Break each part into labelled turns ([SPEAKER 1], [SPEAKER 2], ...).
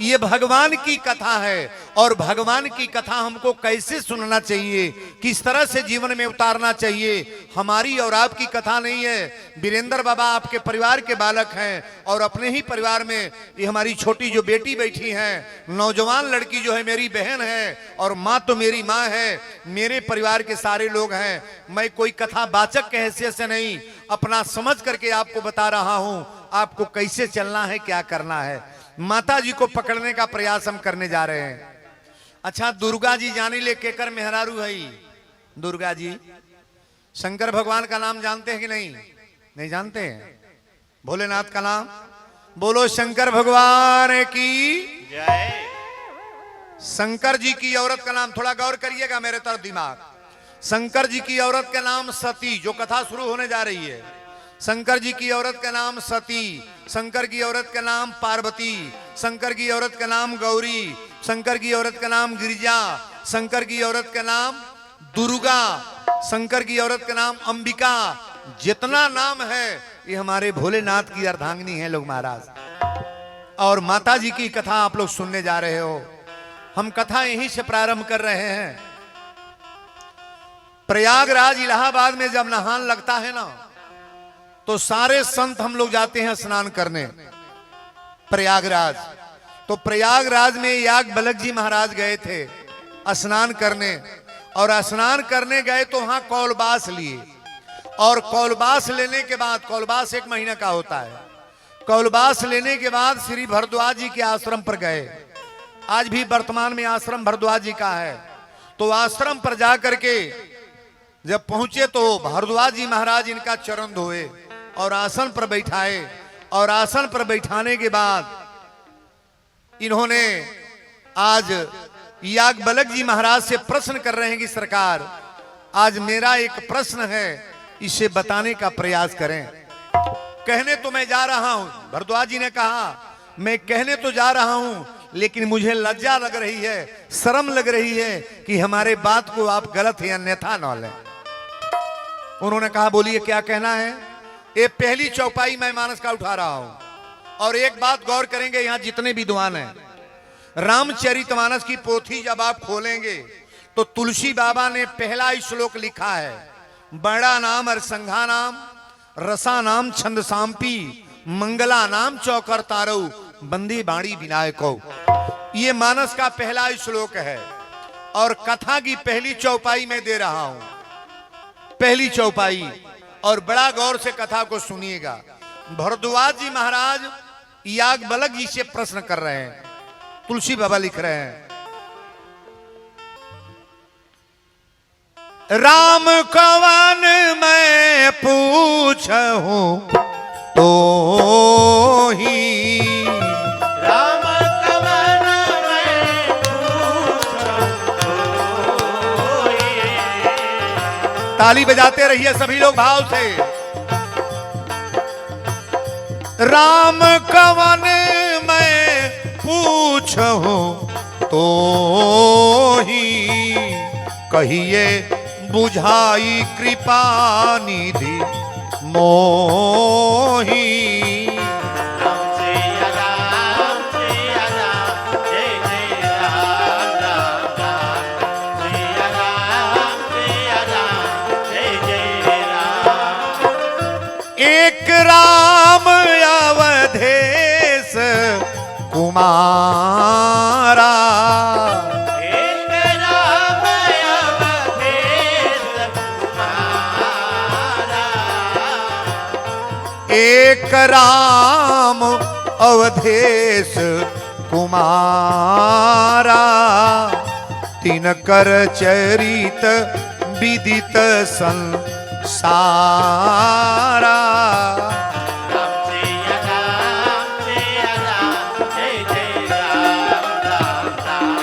[SPEAKER 1] ये भगवान की कथा है और भगवान की कथा हमको कैसे सुनना चाहिए, किस तरह से जीवन में उतारना चाहिए। हमारी और आपकी कथा नहीं है। वीरेंद्र बाबा आपके परिवार के बालक हैं और अपने ही परिवार में ये हमारी छोटी जो बेटी बैठी है, नौजवान लड़की जो है मेरी बहन है और माँ तो मेरी माँ है, मेरे परिवार के सारे लोग हैं। मैं कोई कथा वाचक के हैसियत से नहीं, अपना समझ करके आपको बता रहा हूँ आपको कैसे चलना है, क्या करना है। माता जी को पकड़ने का प्रयास हम करने जा रहे हैं। अच्छा, दुर्गा जी जानी ले केकर मेहरारू है। दुर्गा जी शंकर भगवान का नाम जानते हैं कि नहीं? नहीं जानते हैं। भोलेनाथ का नाम बोलो, शंकर भगवान की
[SPEAKER 2] जय।
[SPEAKER 1] शंकर जी की औरत का नाम, थोड़ा गौर करिएगा मेरे तरफ दिमाग। शंकर जी की औरत का नाम सती, जो कथा शुरू होने जा रही है। शंकर जी की औरत का नाम सती, शंकर की औरत का नाम पार्वती, शंकर की औरत का नाम गौरी, शंकर की औरत का नाम गिरिजा, शंकर की औरत का नाम दुर्गा, शंकर की औरत का नाम अंबिका। जितना नाम है ये हमारे भोलेनाथ की अर्धांगिनी है लोग महाराज। और माता जी की कथा आप लोग सुनने जा रहे हो। हम कथा यहीं से प्रारंभ कर रहे हैं। प्रयागराज इलाहाबाद में जब नहान लगता है ना, तो सारे संत हम लोग जाते हैं स्नान करने प्रयागराज। तो प्रयागराज में याज्ञवल्क्य जी महाराज गए थे स्नान करने, और स्नान करने गए तो वहां कौलबास लिए, और कौलबास लेने के बाद, कौलबास 1 महीना का होता है, कौलबास लेने के बाद श्री भरद्वाज जी के आश्रम पर गए। आज भी वर्तमान में आश्रम भरद्वाज जी का है। तो आश्रम पर जाकर के जब पहुंचे तो भरद्वाज जी महाराज इनका चरण धोए और आसन पर बैठाए, और आसन पर बैठाने के बाद इन्होंने आज याज्ञवल्क्य जी महाराज से प्रश्न कर रहे हैं कि सरकार, आज मेरा एक प्रश्न है, इसे बताने का प्रयास करें। कहने तो मैं जा रहा हूं, भरद्वाज जी ने कहा, मैं कहने तो जा रहा हूं, लेकिन मुझे लज्जा लग रही है, शर्म लग रही है कि हमारे बात को आप गलत या अन्यथा न लें। उन्होंने कहा, बोलिए क्या कहना है। ये पहली चौपाई मैं मानस का उठा रहा हूं, और एक बात गौर करेंगे, यहां जितने विद्वान हैं, रामचरितमानस की पोथी जब आप खोलेंगे तो तुलसी बाबा ने पहला श्लोक लिखा है, बड़ा नाम अरसंघा नाम, रसा नाम छंद सांपी, मंगला नाम चौकर तारऊ, बंदी बाणी विनायको। ये मानस का पहला श्लोक है, और कथा की पहली चौपाई में दे रहा हूं, पहली चौपाई। और बड़ा गौर से कथा को सुनिएगा। भरद्वाज जी महाराज याज्ञवल्क्य जी से प्रश्न कर रहे हैं। तुलसी बाबा लिख रहे हैं, राम कवन मैं पूछूं तो ही,
[SPEAKER 2] राम कवन मैं पूछूं तो ही।
[SPEAKER 1] ताली बजाते रहिए सभी लोग भाव से। राम कवन मैं पूछूं तो ही, कहिए बुझाई कृपा निधि मोही।
[SPEAKER 2] राम सिया राम, जय जय राम राम राम। सिया राम, जय जय राम।
[SPEAKER 1] एक राम अवधेश कुमारा,
[SPEAKER 2] एक राम अवधेश कुमारा।
[SPEAKER 1] एक राम अवधेश कुमारा, तिनकर चरित विदित संसारा।
[SPEAKER 2] राम सिया राम, जय जय राम राम राम।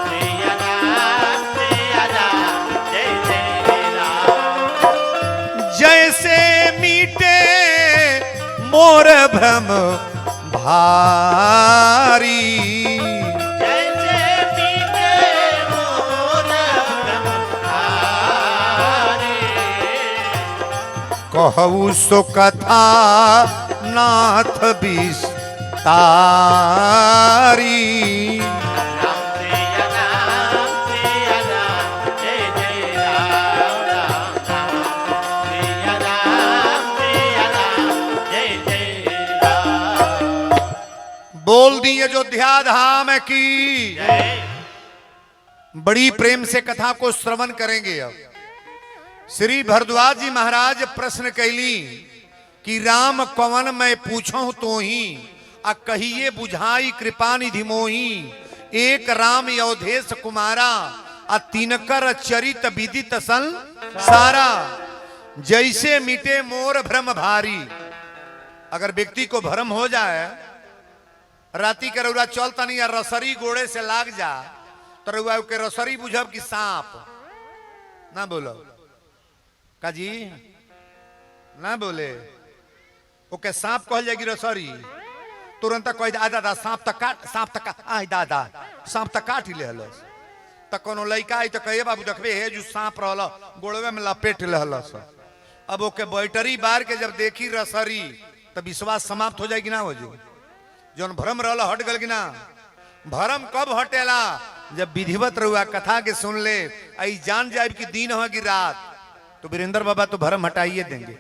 [SPEAKER 2] सिया राम, जय जय राम।
[SPEAKER 1] जैसे मीटे मोर भ्रम भारी,
[SPEAKER 2] जैसे मीटे मोर भ्रम भारी।
[SPEAKER 1] कहू सो कथा नाथ विस्तारी। तारी।
[SPEAKER 2] राम सिया राम सिया राम जय जय राम राम राम सिया राम जय जय राम।
[SPEAKER 1] बोल दी अयोध्या धाम की।
[SPEAKER 2] जय
[SPEAKER 1] बड़ी प्रेम से कथा को श्रवण करेंगे। अब श्री भरद्वाज जी महाराज प्रश्न कैली कि राम कवन मैं पूछूं तो ही आ कहिए बुझाई कृपा निधि मोही। एक राम अवधेश कुमारा आ तिनकर चरित विदित सन सारा। जैसे मिटे मोर भ्रम भारी। अगर व्यक्ति को भ्रम हो जाए, राती के रउरा चलता नहीं या रसरी गोड़े से लाग जा तो रउआ के रसरी बुझब कि सांप ना बोलो काजी ना बोले ओके सांप कहल जाएगी रसरी तुरंत कह दे दादा सांप तक काट आई दादा सांप तक काट ले हलस त कोनो लइका आई तो कहे बाबू देखबे हे जो सांप रहल गोड़वे में लपेट लहलस। अब ओके बैटरी बार के जब देखी रसरी तो विश्वास समाप्त हो जाएगी ना हो जाए। जौन भ्रम रहल हट गल कि ना। भ्रम कब हटेला जब विधिवत रहुआ कथा के सुन ले आई जान जाए कि दिन होगी रात तो वीरेंद्र बाबा तो भ्रम हटाइए देंगे।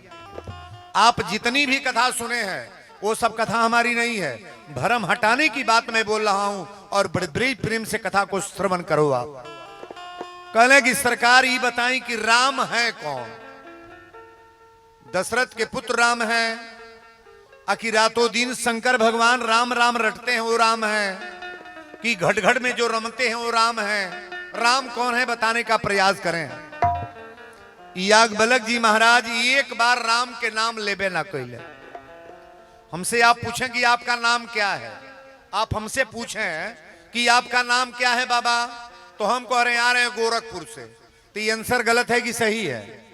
[SPEAKER 1] आप जितनी भी कथा सुने हैं वो सब कथा हमारी नहीं है, भ्रम हटाने की बात मैं बोल रहा हूं और बड़े प्रेम से कथा को श्रवण करो। आप कहले कि सरकार ये बताएं कि राम है कौन। दशरथ के पुत्र राम है आखिर रातों दिन शंकर भगवान राम राम रटते हैं वो राम है कि घट घट में जो रमते हैं वो राम है। राम कौन है बताने का प्रयास करें। याज्ञवल्क्य जी महाराज एक बार राम के नाम लेबे ना कहले। हमसे आप पूछें कि आपका नाम क्या है, आप हमसे पूछें कि आपका नाम क्या है बाबा तो हम कह रहे हैं आ रहे हैं गोरखपुर से। तो ये आंसर गलत है कि सही है?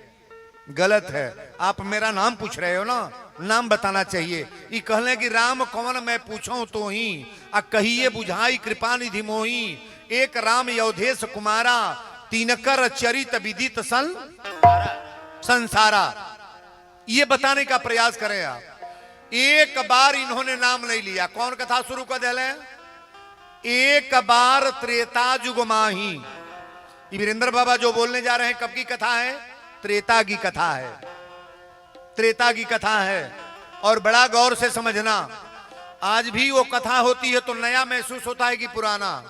[SPEAKER 1] गलत है। आप मेरा नाम पूछ रहे हो ना, नाम बताना चाहिए। ये कहले कि राम कौन मैं पूछूं तो ही आ कहिए बुझाई कृपा निधि मोही। एक राम अवधेश कुमारा तिनकर चरित विदित सन संसारा। ये बताने का प्रयास करें आप। एक बार इन्होंने नाम नहीं लिया। कौन कथा शुरू कर दिले? एक बार त्रेता जुग माही। वीरेंद्र बाबा जो बोलने जा रहे हैं कब की कथा है? त्रेता की कथा है। त्रेता की कथा है और बड़ा गौर से समझना। आज भी वो कथा होती है तो नया महसूस होता है कि पुराना?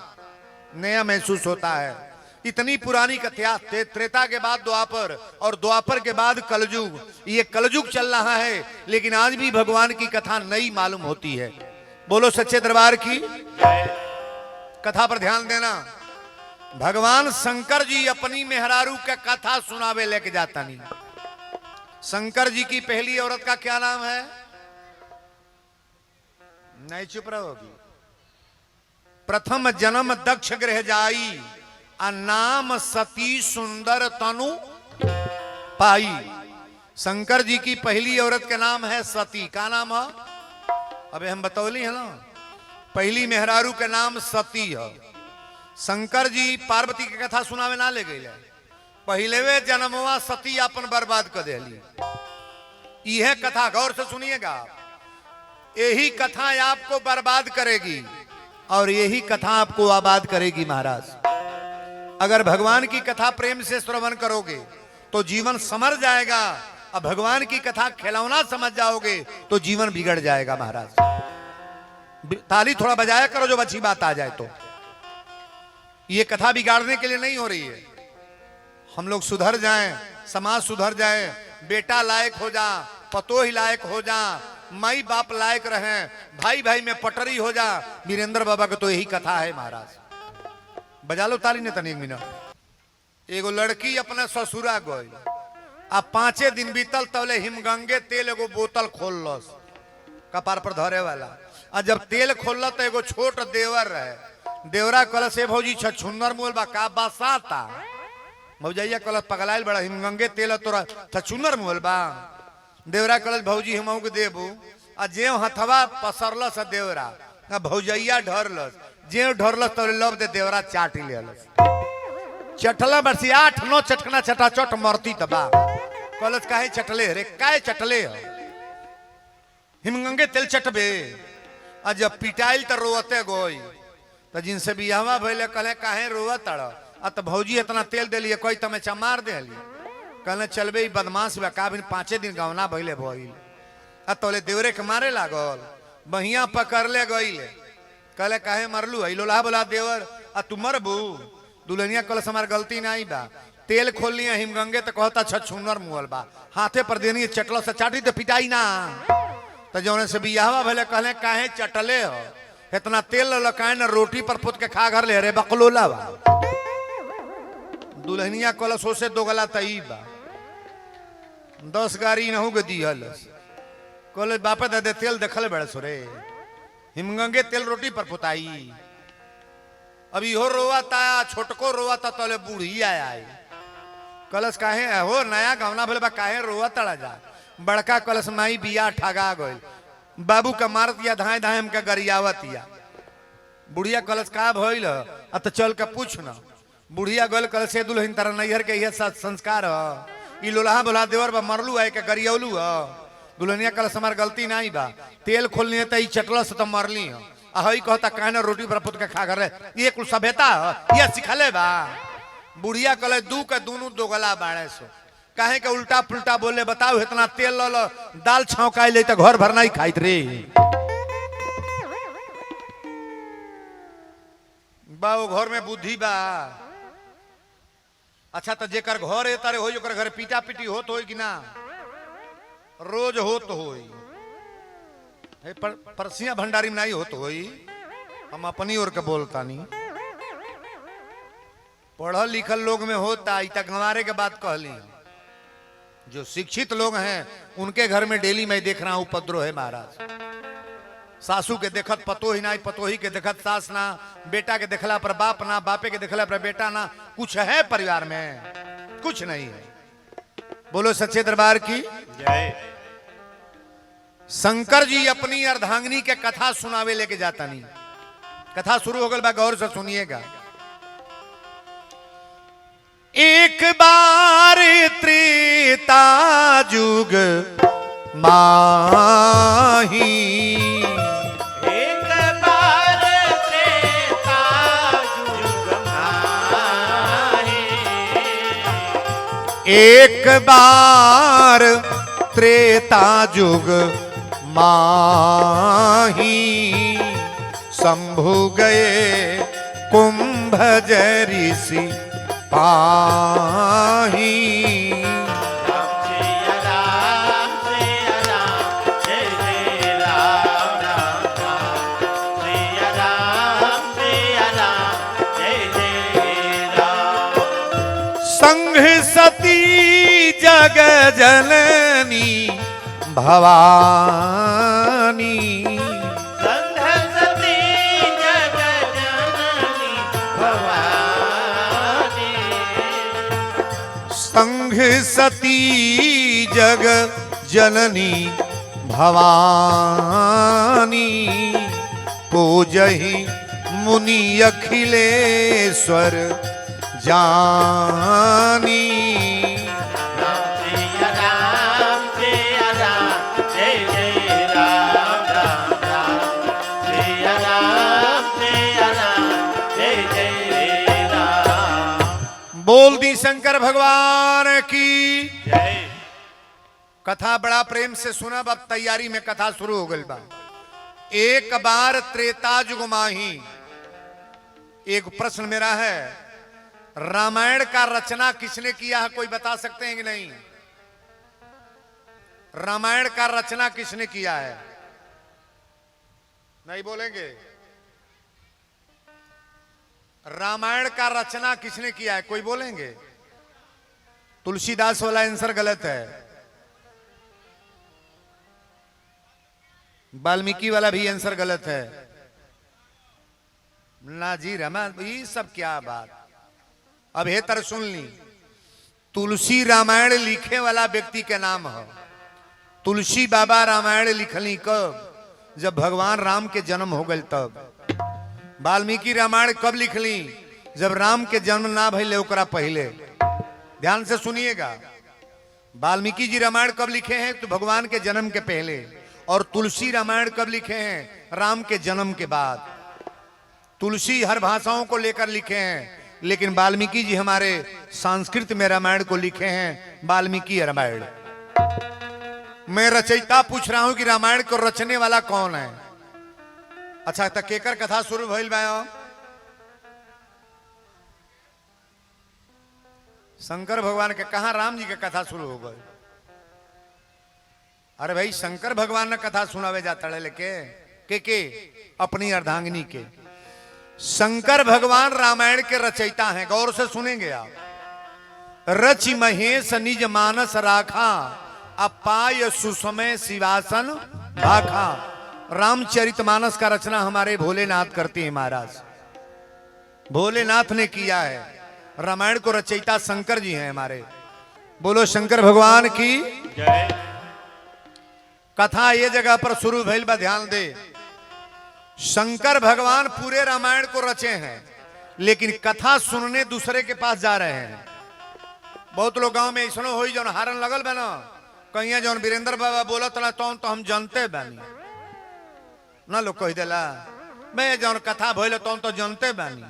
[SPEAKER 1] नया महसूस होता है। इतनी पुरानी कथा। त्रेता के बाद द्वापर और द्वापर के बाद कलयुग। ये कलयुग चल रहा है लेकिन आज भी भगवान की कथा नई मालूम होती है। बोलो सच्चे दरबार की। कथा पर ध्यान देना। भगवान शंकर जी अपनी मेहरारू का कथा सुनावे लेके जाता नहीं। शंकर जी की पहली औरत का क्या नाम है? नहीं चुप रहोगी। प्रथम जन्म दक्ष गृह जाई आ नाम सती सुंदर तनु पाई। शंकर जी की पहली औरत का नाम है सती। का नाम है? अबे हम बतौली है ना, पहली मेहरारू का नाम सती है। शंकर जी पार्वती की कथा सुनावे ना ले गए। पहले वे जन्मवा सती अपन बर्बाद कर दिली। यह कथा गौर से सुनिएगा। यही कथा आपको बर्बाद करेगी और यही कथा आपको आबाद करेगी महाराज। अगर भगवान की कथा प्रेम से श्रवण करोगे तो जीवन संवर जाएगा और भगवान की कथा खिलौना समझ जाओगे तो जीवन बिगड़ जाएगा महाराज। ताली थोड़ा बजाया करो जो अच्छी बात आ जाए। तो ये कथा बिगाड़ने के लिए नहीं हो रही है। हम लोग सुधर जाएं, समाज सुधर जाए, बेटा लायक हो जा, पतोही लायक हो जा, माई बाप लायक रहे, भाई भाई में पटरी हो जा। वीरेंद्र बाबा का तो यही कथा है महाराज। बजा लो ताली ने तनी एक मिनट। एगो लड़की अपने ससुरा गई आ 5 दिन बीतल तबले हिमगंगे तेल एगो बोतल खोल लस कपार पर धरे वाला। आ जब तेल खोल तो एगो छोट देवर रहे। देवरा कल से भौजी छछुंदर मोल बा का बसाता। भौजैया कल पगलाइल बड़ा हिमगंगे तेल तोरा छछुंदर मोल बा। देवरा कल भौजी हम के देबू आ जे हथवा पसरलस देवरा आ भौजैया ढरलस। जे ढरलस तो लब दे देवरा चाट लेलस। चटला बरसी 8-9 चटकना चटा चट मरती तबा। कलस काहे चटले रे? काहे चटले? हिमगंगे तेल चटबे आ जब पिटाइल तो रोते गोई तो जिनसे बियाहवा भैले कहले काहे रोवा तड़ आ तो भौजी इतना तेल दिलिए कोई तमें चमार दिली कहले चलबे ई बदमाश बा का बिन 5 दिन गवना भइले भइल आ तोले देवरे के मारे लागल बहिया पकड़ ले गईले कहले काहे मरलू है लोला बोला देवर आ तू मरबू दुल्हनिया कल हमार गलती नहीं बा तेल खोल लिया हिमगंगे तो कहता छछूनर मुहल बा हाथे पर देनी चटलो से चाटी तो पिटाई ना तो जौने से बियाहवा भले कहले काहे चटले हो इतना तेल लकाए ना रोटी पर पुत के खा घर ले रे बकलोला बा दुल्हनिया कलशो से दो गला तई बा 10 गाड़ी नहू के दिहल कहले बापा दे तेल देखल बड़े सोरे हिमगंगे तेल रोटी पर पुताई अभी हो रोवाता छोटको रोवाता तले बूढ़ी आया कलश काहे हो नया गवना भले बा काहे रोवा तड़ा जा बड़का कलश माई बिया ठगा गई बाबू का मार दिया धाए धाए हमका गरियावतिया बुढ़िया कलश का भइल आ तो चल के पूछ ना बुढ़िया गल कलश से दुल्हन तारा नैहर के यह संस्कार ह ई लोलहा बोला देवर बा मरलू है के गरियौलू ह दुल्हनिया कलश हमार गलती नहीं बा तेल खोलनी त ई चटला से तो मरली ह आ हई कहता काहे रोटी पर पुत के खा घर ये कुल सभ्यता ह ये सिखले बा बुढ़िया कले दू के दोनों दोगला बाड़े सो काहे के उल्टा पुल्टा बोले बताओ इतना तेल लो दाल छौकाई ले तो घर भर नहीं खाइत रे बाओ घर में बुद्धि बा अच्छा तो जेकर घर है तारे हो ओकर घर पीटा पीटी होत होई कि ना रोज होत होई परसिया भंडारी में नहीं होत होई हम अपनी ओर के बोलता नहीं पढ़ल लिखल लोग में होता इतना गंवारे के बात कहली जो शिक्षित लोग हैं उनके घर में डेली मैं देख रहा हूं उपद्रव है महाराज सासू के देखत पतो ही ना पतोही के देखत सास ना बेटा के देखला पर बाप ना बापे के देखला पर बेटा ना कुछ है परिवार में कुछ नहीं है बोलो सच्चे दरबार की
[SPEAKER 2] जय
[SPEAKER 1] शंकर जी अपनी अर्धांगिनी के कथा सुनावे लेके जाता नहीं कथा शुरू हो गल बा गौर से सुनिएगा एक बार त्रेता जुग माही
[SPEAKER 2] एक बार त्रेता जुग माही
[SPEAKER 1] एक बार त्रेता जुग माही शंभु गए कुंभ ऋषि पाही
[SPEAKER 2] राम सिया राम जय जय राम राम राम सिया राम जय जय राम
[SPEAKER 1] संघ सती जग जननी भवानी
[SPEAKER 2] संघ सती जग जननी भवानी
[SPEAKER 1] संघ सती जग जननी भवानी पूजहि मुनि अखिलेश्वर जानी
[SPEAKER 2] राम सिया राम जय जय राम राम राम सिया राम जय जय राम
[SPEAKER 1] बोल दी शंकर भगवान की
[SPEAKER 2] जय
[SPEAKER 1] कथा बड़ा प्रेम से सुना अब तैयारी में कथा शुरू हो गई बा एक बार त्रेता जुग माही एक प्रश्न मेरा है रामायण का रचना किसने किया है कोई बता सकते हैं कि नहीं रामायण का रचना किसने किया है नहीं बोलेंगे रामायण का रचना किसने किया है कोई बोलेंगे तुलसीदास वाला आंसर गलत है वाल्मीकि वाला भी आंसर गलत है ना जी रमा ये सब क्या बात अब हे तर सुन ली तुलसी रामायण लिखे वाला व्यक्ति के नाम है तुलसी बाबा रामायण लिखली कब जब भगवान राम के जन्म हो गए तब वाल्मीकि रामायण कब लिखली जब राम के जन्म ना भइले ओकरा पहले ध्यान से सुनिएगा वाल्मीकि जी रामायण कब लिखे हैं तो भगवान के जन्म के पहले और तुलसी रामायण कब लिखे हैं? राम के जन्म के बाद। तुलसी हर भाषाओं को लेकर लिखे हैं, लेकिन वाल्मीकि जी हमारे संस्कृत में रामायण को लिखे हैं, वाल्मीकि रामायण। मैं रचयिता पूछ रहा हूं कि रामायण को रचने वाला कौन है? अच्छा, तक केकर कथा शुरू भइल बा? शंकर भगवान के। कहा राम जी के कथा शुरू हो गई? अरे भाई, शंकर भगवान ने कथा सुनावे जाता है लेके के अपनी अर्धांगिनी के। शंकर भगवान रामायण के रचयिता हैं, गौर से सुनेंगे आप। रचि महेश निज मानस राखा, अपाय सुसमय शिवासन भाखा। रामचरितमानस का रचना हमारे भोलेनाथ करते हैं महाराज, भोलेनाथ ने किया है। रामायण को रचयिता शंकर जी हैं हमारे। बोलो शंकर भगवान की
[SPEAKER 2] जय।
[SPEAKER 1] कथा ये जगह पर शुरू भइल बा, ध्यान दे। शंकर भगवान पूरे रामायण को रचे हैं, लेकिन कथा सुनने दूसरे के पास जा रहे हैं। बहुत लोग गांव में ऐसा हो जौन हारन लगल बा ना, कहिया जौन वीरेंद्र बाबा बोलत ना तो हम जानते बानी ना। लोग कह देला मैं जौन कथा भइल तो जानते बानी।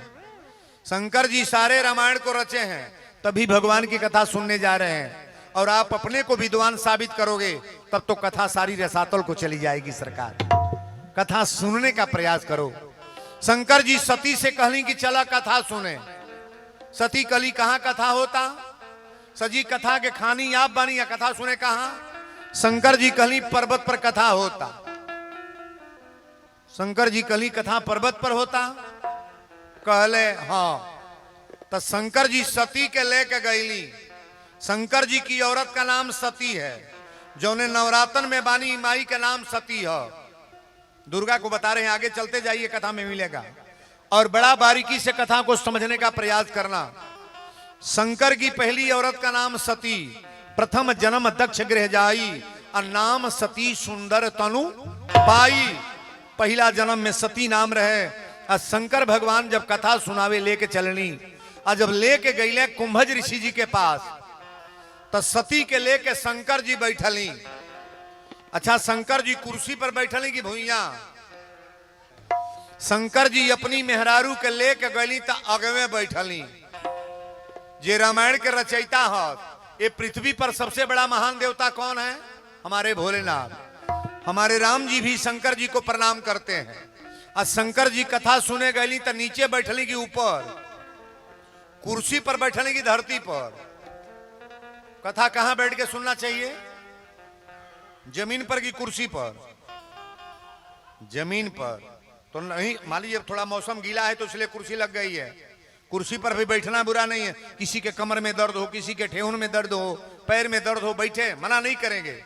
[SPEAKER 1] शंकर जी सारे रामायण को रचे हैं, तभी भगवान की कथा सुनने जा रहे हैं। और आप अपने को विद्वान साबित करोगे तब तो कथा सारी रसातल को चली जाएगी सरकार। कथा सुनने का प्रयास करो। शंकर जी सती से कहली कि चला कथा सुने। सती कली कहां कथा होता? सजी कथा के खानी आप बानी या कथा सुने कहां? शंकर जी कहली पर्वत पर कथा होता। शंकर जी कहली कथा पर्वत पर होता? कहले हाँ। तो शंकर जी सती के लेके गईली। शंकर जी की औरत का नाम सती है, जो ने नवरात्र में बानी माई का नाम सती है। दुर्गा को बता रहे हैं, आगे चलते जाइए कथा में मिलेगा। और बड़ा बारीकी से कथा को समझने का प्रयास करना। शंकर की पहली औरत का नाम सती, प्रथम जन्म दक्ष गृह जाई, और नाम सती सुंदर तनु पाई। पहला जन्म में सती नाम रहे। और शंकर भगवान जब कथा सुनावे लेके चलनी, और जब लेके गईले कुंभज ऋषि जी के पास, तो सती के लेके शंकर जी बैठली। अच्छा, शंकर जी कुर्सी पर बैठली कि भुइया? शंकर जी अपनी मेहरारू के लेके गईली तो अगवे बैठली। जे रामायण के रचयिता है, ये पृथ्वी पर सबसे बड़ा महान देवता कौन है? हमारे भोलेनाथ। हमारे राम जी भी शंकर जी को प्रणाम करते हैं। और शंकर जी कथा सुने गईली तो नीचे बैठली कि ऊपर? कुर्सी पर बैठली कि धरती पर? कथा कहां बैठ के सुनना चाहिए? जमीन पर की कुर्सी पर? जमीन पर तो नहीं। मान लीजिए थोड़ा मौसम गीला है तो इसलिए कुर्सी लग गई है। कुर्सी पर भी बैठना बुरा नहीं है। किसी के कमर में दर्द हो, किसी के ठेहुन में दर्द हो, पैर में दर्द हो, बैठे, मना नहीं करेंगे।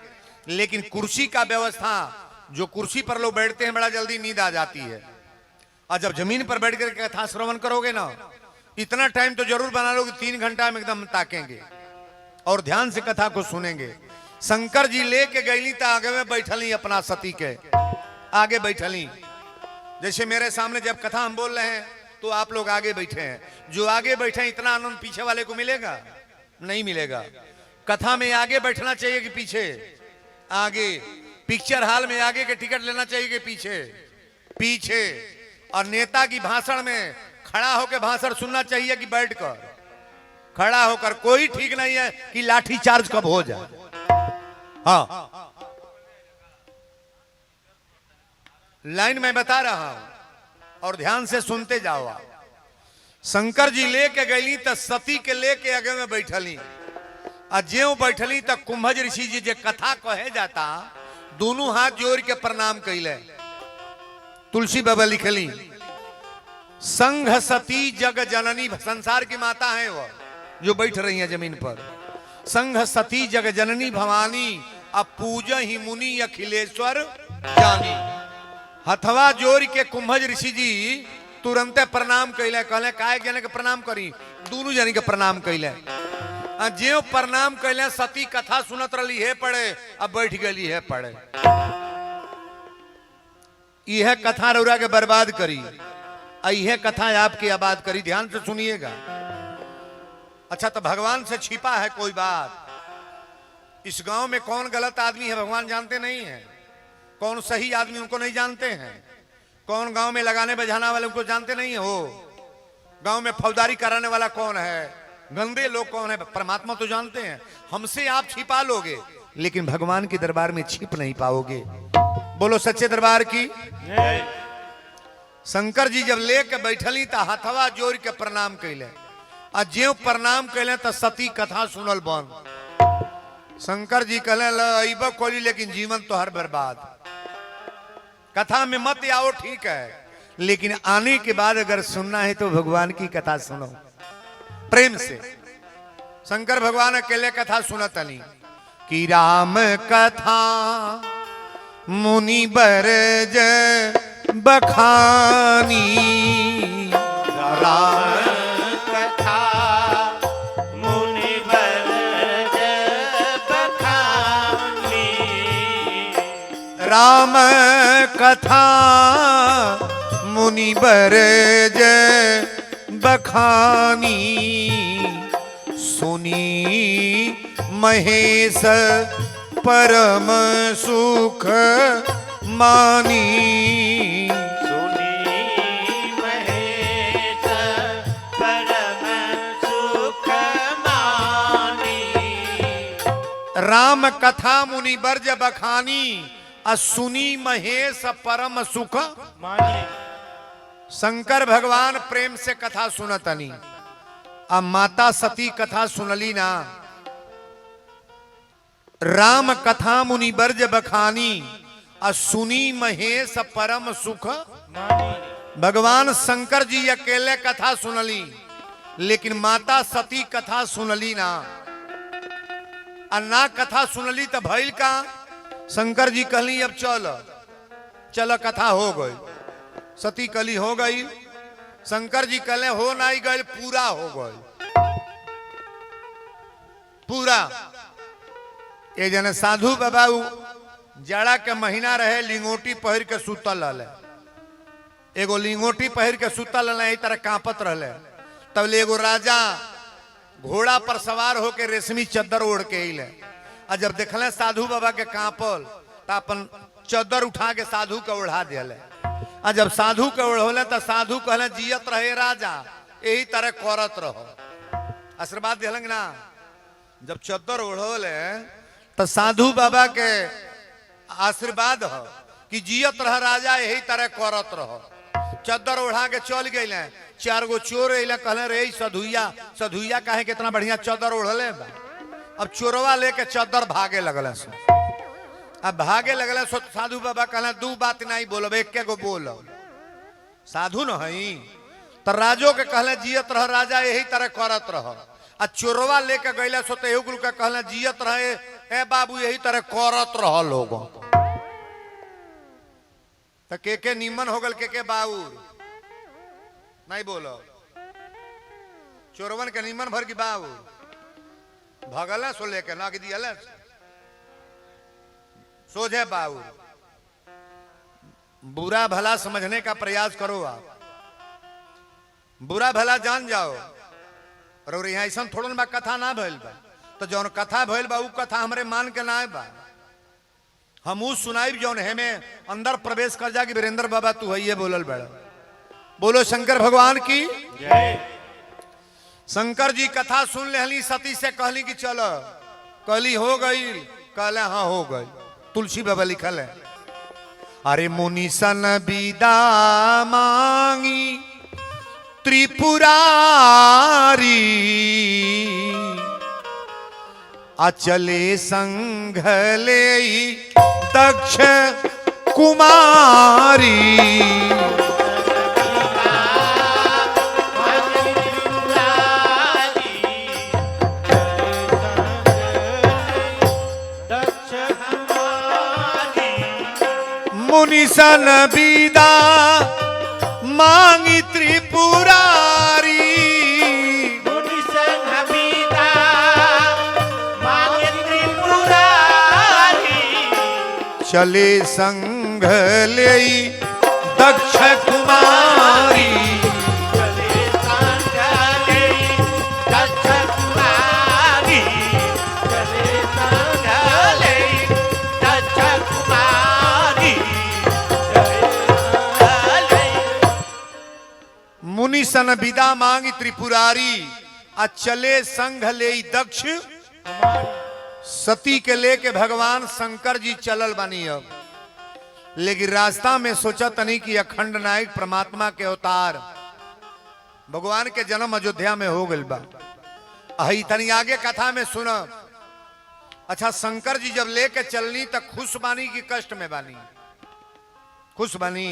[SPEAKER 1] लेकिन कुर्सी का व्यवस्था, जो कुर्सी पर लोग बैठते हैं बड़ा जल्दी नींद आ जाती है। और जब जमीन पर बैठ कर कथा श्रवण करोगे ना, इतना टाइम तो जरूर बना लो कि 3 घंटा में एकदम ताकेंगे और ध्यान से कथा को सुनेंगे। शंकर जी लेके गईली तो आगे में बैठली, अपना सती के आगे बैठली। जैसे मेरे सामने जब कथा हम बोल रहे हैं तो आप लोग आगे बैठे हैं। जो आगे बैठे हैं, इतना आनंद पीछे वाले को मिलेगा? नहीं मिलेगा। कथा में आगे बैठना चाहिए कि पीछे? आगे। पिक्चर हॉल में आगे के टिकट लेना चाहिए कि पीछे? पीछे। और नेता की भाषण में खड़ा होकर भाषण सुनना चाहिए कि बैठकर? खड़ा होकर। कोई ठीक नहीं है कि लाठी चार्ज कब हो जाए। हाँ, लाइन में बता रहा हूं और ध्यान से सुनते जाओ आप। शंकर जी लेके गईली तो सती के लेके आगे में बैठली। और ज्यों बैठली तो कुंभज ऋषि जी जे कथा कहे जाता, दोनों हाथ जोड़ के प्रणाम कैले। तुलसी बाबा लिखली, संघ सती जग जननी, संसार की माता है वो जो बैठ रही है जमीन पर। संघ सती जग जननी भवानी, अब पूज ही मुनि अखिलेश्वर जानी। हथवा जोड़ के कुंभज ऋषि जी तुरंत प्रणाम कैले। कहले काय जने के प्रणाम करी? दोनों जने के प्रणाम कैले। ज्यों प्रणाम कैले, सती कथा सुनत रही है पड़े, अब बैठ गई है पड़े। यह कथा रौरा के बर्बाद करी, यह कथा आपकी आबाद करी। ध्यान से सुनिएगा। अच्छा, तो भगवान से छिपा है कोई बात? इस गांव में कौन गलत आदमी है भगवान जानते नहीं है? कौन सही आदमी उनको नहीं जानते हैं, कौन गांव में लगाने बजाने वाले उनको जानते नहीं है, हो गांव में फौजदारी कराने वाला कौन है, गंदे लोग कौन है, परमात्मा तो जानते हैं। हमसे आप छिपा लोगे लेकिन भगवान के दरबार में छिप नहीं पाओगे। बोलो सच्चे दरबार की। शंकर जी जब लेके बैठली तो हथवा जोड़ के प्रणाम कैले, आ जो प्रणाम कैले तो सती कथा सुनल बंद। शंकर जी कहले ल खोली लेकिन जीवन तो हर बर्बाद, कथा में मत आओ ठीक है, लेकिन आने के बाद अगर सुनना है तो भगवान की कथा सुनो प्रेम से। शंकर भगवान अकेले कथा सुनत नहीं कि राम कथा मुनि बरज बखानी,
[SPEAKER 2] राम कथा मुनि बरज बखानी,
[SPEAKER 1] राम कथा मुनि बरज बखानी, सुनी महेश परम सुख मानी,
[SPEAKER 2] सुनी महेश परम सुख मानी,
[SPEAKER 1] राम कथा मुनि बरज बखानी, सुनी महेश परम सुख
[SPEAKER 2] मानी।
[SPEAKER 1] शंकर भगवान प्रेम से कथा सुनतनी, अब माता सती कथा सुनली ना। राम कथा मुनि बरज बखानी, सुनी महेश परम सुख
[SPEAKER 2] मानी।
[SPEAKER 1] भगवान शंकर जी अकेले कथा सुनली लेकिन माता सती कथा सुनली ना। ना कथा सुनली तो भइल का, शंकर जी कहली अब चल कथा हो गई, सती कली हो गई, शंकर जी कहले हो नहीं गई, पूरा हो गई पूरा। ये जने साधु बाबा जाड़ा के महीना रहे, लिंगोटी पहिर के सुतल रहे, एगो लिंगोटी पहिर के सुतल रहे, तरह कांपत रहे। तब एगो राजा घोड़ा पर सवार होके रेशमी चद्दर ओढ़ के अइले, आ जब देखले साधु बाबा के कांपल तो अपन चद्दर उठा के साधु के ओढ़ा दिले। आ जब साधु के ओढ़ोले तो साधु कहले जियत रहे राजा, यही तरह करत रहो, आशीर्वाद दिलंग ना। जब चद्दर ओढ़ोले तो साधु बाबा के आशीर्वाद हो कि जियत रह राजा, यही तरह करत रहो। चद्दर ओढ़ा के चल गए, 4 गो चोर अइले, कहले रे सधुइया काहे कितना बढ़िया चद्दर ओढ़ले बा। अब चोरवा लेके चद्दर भागे लगल सो, अब भागे लगल सो साधु बाबा कहले 2 बात नहीं बोलब, एक गो बोलो। साधु न हई तो राजो के कहले जियत रह राजा, यही तरह करत रह। आ चोरवा लेके गइले सो तो एगो के कहले जियत रहे ए बाबू, यही तरह करत रह लोग। तो के नीमन हो गल, के बाबूर नहीं बोलो। चोरवन के नीमन भर की बाबूर भगल सो लेके नाग दियल सोझे बाबूर। बुरा भला समझने का प्रयास करो आप, बुरा भला जान जाओ। और यहाँ ऐसा थोड़ा बा कथा ना भइल बा, तो जौन कथा भइल बा उ कथा हमरे मान के ना बा, हम उ सुनाइब जौन हेमे अंदर प्रवेश कर जा कि वीरेंद्र बाबा तू है ये बोलल बड़ा। बोलो शंकर भगवान की
[SPEAKER 2] जय।
[SPEAKER 1] शंकर जी कथा सुन लेहली, सती से कहली कि चलो, कहली हो गई, कहले हाँ हो गई। तुलसी बाबा लिखल है, अरे मुनि सन विदा मांगी त्रिपुरारी, अचले संघ ले दक्ष कुमारी, मुनि सन विदा मांगी त्रिपुरारी,
[SPEAKER 2] मुनि सन विदा मांगी त्रिपुरारी,
[SPEAKER 1] चले संघ ले दक्ष कुमारी,
[SPEAKER 2] चले संघ ले दक्ष कुमारी, चले संघ ले दक्ष कुमारी,
[SPEAKER 1] मुनि सन विदा मांगी त्रिपुरारी, आ चले संघ ले दक्ष सती के लेके भगवान शंकर जी चलल बानी। अब लेकिन रास्ता में सोचा तनी कि अखंड नायक परमात्मा के अवतार भगवान के जन्म अयोध्या में हो गइल बा। अही तनी आगे कथा में सुन। अच्छा, शंकर जी जब लेके चलनी तक खुश बानी की कष्ट में बानी? खुश बानी।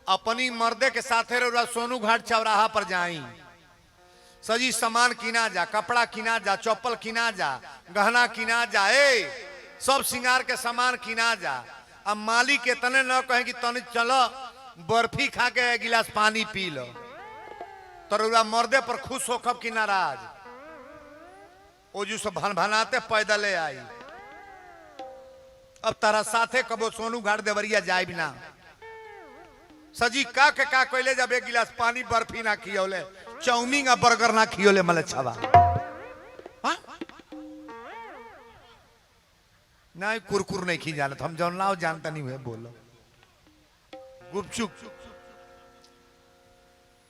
[SPEAKER 1] अपनी मर्दे के साथे रउरा सोनू घाट चौराहा पर जाई, सजी सामान किना जा, कपड़ा किना जा, चप्पल किना जा, गहना किना जा, सब श्रृंगार के सामान किना जा। अब मालिक के तने न कहे कि तने चलो बर्फी खा के एक गिलास पानी पी लो, तो रउरा मर्दे पर खुश होखब कि नाराज? ओजू से भन भनाते पैदल आई। अब तारा साथे कबो सोनू घाट देवरिया जाए बिना सजी का के का कोइले, जब एक गिलास पानी बर्फी ना खियोले, चाउमीन आ बर्गर ना खियोले मले छवा नहीं कुरकुर नहीं खी जानत, हम जौन लाओ जानता नहीं हुए बोलो। गुपचुप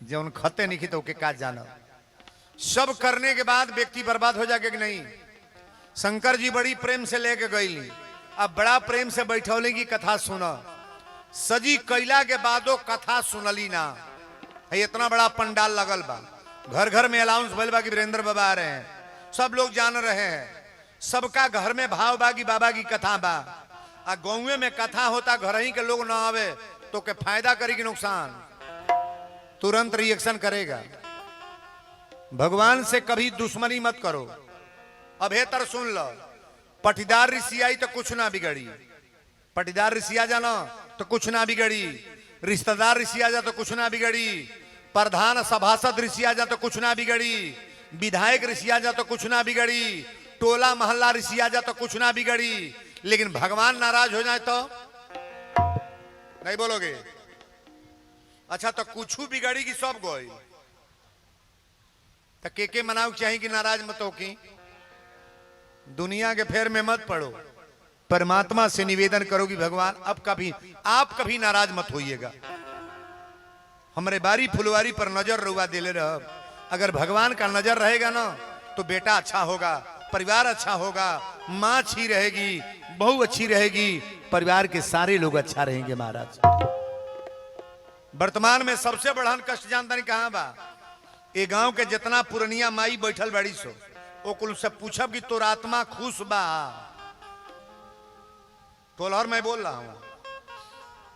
[SPEAKER 1] जौन खते नहीं खी तो के का जाना। सब करने के बाद व्यक्ति बर्बाद हो जाएगा कि नहीं? शंकर जी बड़ी प्रेम से लेके गई, अब बड़ा प्रेम से बैठौले की कथा सुना। सजी कैला के बादो कथा सुनली ना। है इतना बड़ा पंडाल लगल बा, घर घर में अलाउंस भइल बा कि वीरेंद्र बाबा आ रहे हैं, सब लोग जान रहे हैं, सबका घर में भाव बा कि बाबा की कथा बा। आ गाँव में कथा होता, घर ही के लोग ना आवे तो के फायदा करी कि नुकसान? तुरंत रिएक्शन करेगा। भगवान से कभी दुश्मनी मत करो। अब हेतर सुन लो, पटीदार ऋषि आई तो कुछ ना बिगड़ी, पटीदार ऋषि आ जाना तो कुछ ना बिगड़ी, रिश्तेदार ऋषि आ जा तो कुछ ना बिगड़ी, प्रधान सभासद ऋषि आ जा तो कुछ ना बिगड़ी, विधायक ऋषि आ जा तो कुछ ना बिगड़ी, टोला मोहल्ला ऋषि आ जा तो कुछ ना बिगड़ी। लेकिन भगवान नाराज हो जाए तो नहीं बोलोगे? अच्छा, तो कुछ बिगड़ी कि सब गोई? तो के मनाओ चाहिए कि नाराज मत हो की? दुनिया के फेर में मत पड़ो, परमात्मा से निवेदन करो कि भगवान अब कभी आप कभी नाराज मत होइएगा। हमारे बारी फुलवारी पर नजर रुआ देले रह। अगर भगवान का नजर रहेगा ना तो बेटा अच्छा होगा, परिवार अच्छा होगा, माँ अच्छी रहेगी, बहू अच्छी रहेगी, परिवार के सारे लोग अच्छा रहेंगे। महाराज वर्तमान में सबसे बड़ा कष्ट जानता नहीं कहां बा? ये गांव के जितना पुरनिया माई बैठल बड़ी सो, ओ कुल से पूछब कि तोर आत्मा खुश बा? तोलहर मैं बोल रहा हूं,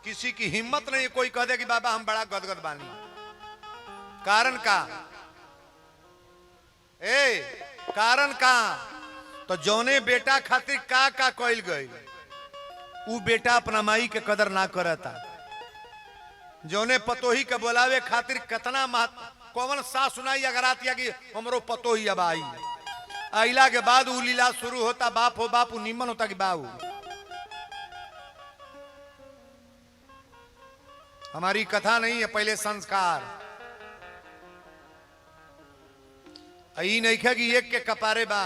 [SPEAKER 1] किसी की हिम्मत नहीं कोई कह दे कि बाबा हम बड़ा गदगद बानी। कारण का? कारण का? तो जौने बेटा खातिर का कइल गई, उ बेटा अपना माई के कदर ना करता। जौने पतोही के बोलावे खातिर कितना कौन सा सुनाई अगर आती कि हमरो पतोही अब आई, आइला के बाद उ लीला शुरू होता, बाप हो बापू निमन होता कि बाबू। हमारी कथा नहीं है, पहले संस्कार। आई नहीं है कि एक के कपारे बा।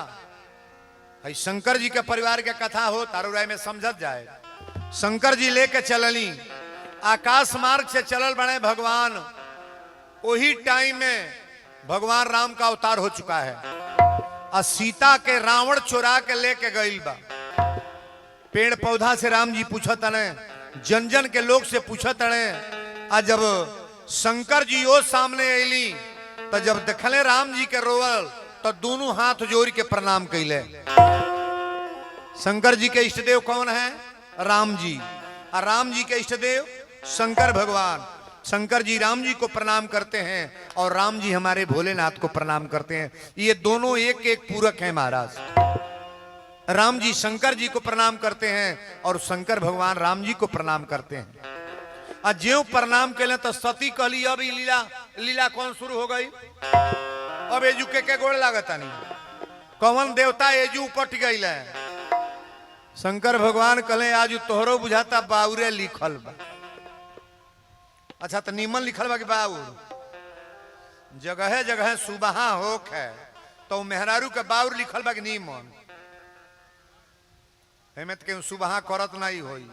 [SPEAKER 1] शंकर जी के परिवार के कथा हो तारू राय में समझत जाए। शंकर जी लेके चलली, आकाश मार्ग से चलल बने भगवान। वही टाइम में भगवान राम का अवतार हो चुका है। और सीता के रावण चुरा के लेके गई बा। पेड़ पौधा से राम जी पूछत अड़े, जन जन के लोग से पूछत अड़े। आ जब शंकर जी वो सामने अली तो जब देखले राम जी के रोवल तो दोनों हाथ जोड़ के प्रणाम कैले। शंकर जी के इष्टदेव कौन है? राम जी। और राम जी के इष्टदेव शंकर भगवान। शंकर जी राम जी को प्रणाम करते हैं और राम जी हमारे भोलेनाथ को प्रणाम करते हैं। ये दोनों एक एक पूरक हैं महाराज। राम जी शंकर जी को प्रणाम करते हैं और शंकर भगवान राम जी को प्रणाम करते हैं। और ज्यों प्रणाम के तो सती कहली अब लीला लीला कौन शुरू हो गई? अब एजू के गोड़ लागता नहीं, कौन देवता एजू उपट गई है। शंकर भगवान कहले आज तोहरो बुझाता बाउरे लिखल बा। अच्छा तो नीमन लिखल बा कि बाउर? जगह जगह सुबहा होक है तो मेहरारू के बाउर लिखल बा कि नीमन? हेमे तो केहू सुबहा करत नहीं होई।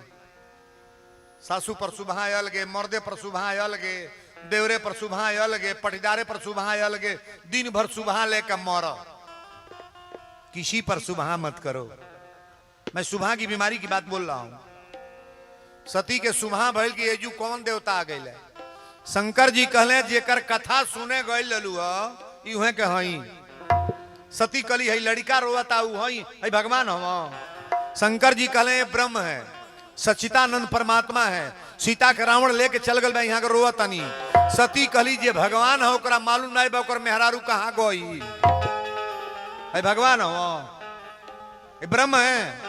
[SPEAKER 1] सासू पर सुबह अलगे, मर्दे पर सुबह अलगे, देवरे पर सुबह अलगे, पटीदारे पर सुबह अलगे, दिन भर सुबह लेकर मरो। किसी पर सुबह मत करो। मैं सुबह की बीमारी की बात बोल रहा हूं। सती के सुबह भइल की एजू कौन देवता आ गए? शंकर जी कहले जेकर कथा सुने गए ललू इहे के हई। सती कली है लड़का रोता उ हई भगवान हम। शंकर जी कहले ब्रह्म है, सच्चिदानंद परमात्मा है। सीता के रावण लेके चल गल यहाँ के रोवत तनी। सती कहली जे भगवान है ओकरा मालूम नहीं बा ओकर मेहरारू कहाँ गई है भगवान हो ब्रह्म है।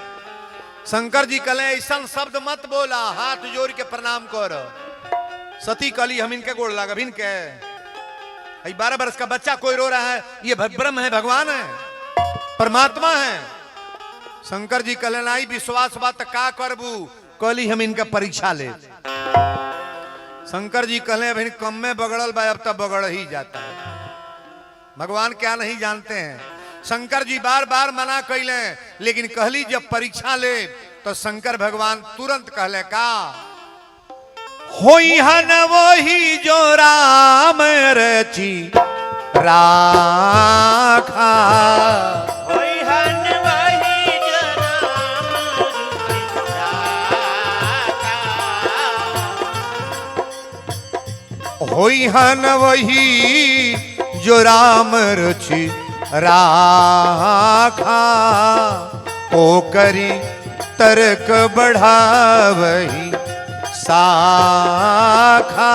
[SPEAKER 1] शंकर जी कहले ऐसा शब्द मत बोला, हाथ जोड़ के प्रणाम कर। सती कहली हम इनके गोड़ लगा इनके 12 वर्ष का बच्चा कोई रो रहा है, ये ब्रह्म है, भगवान है, परमात्मा है। शंकर जी कहले नहीं विश्वास बात का करबू? कहली हम इनका परीक्षा ले। शंकर जी कहले भाई कम में बगड़ल बा, अब तक बगड़ ही जाता है। भगवान क्या नहीं जानते हैं? शंकर जी बार बार मना कैले, लेकिन कहली जब परीक्षा ले तो शंकर भगवान तुरंत कहले का होई हन वही जो राम रची राखा।
[SPEAKER 2] होई हन वही जो राम रची राखा।
[SPEAKER 1] होई हन वही जो राम रची राखा। ओ करी तर्क बढ़ावही साखा।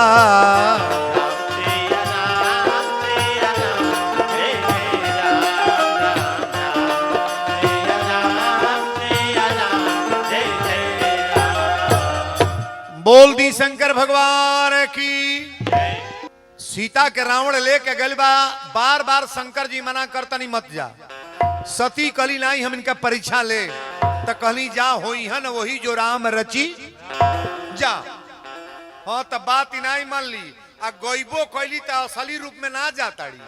[SPEAKER 1] बोल दी शंकर भगवान की। सीता के रावण लेके गलबा, बार बार शंकर जी मना करता नहीं मत जा। सती कली नहीं हम इनका परीक्षा ले, तो कहली जा होई हन वही जो राम रची जा। हाँ तो बात इनाई मान ली आ गईबो कैली तो असली रूप में ना जाताड़ी।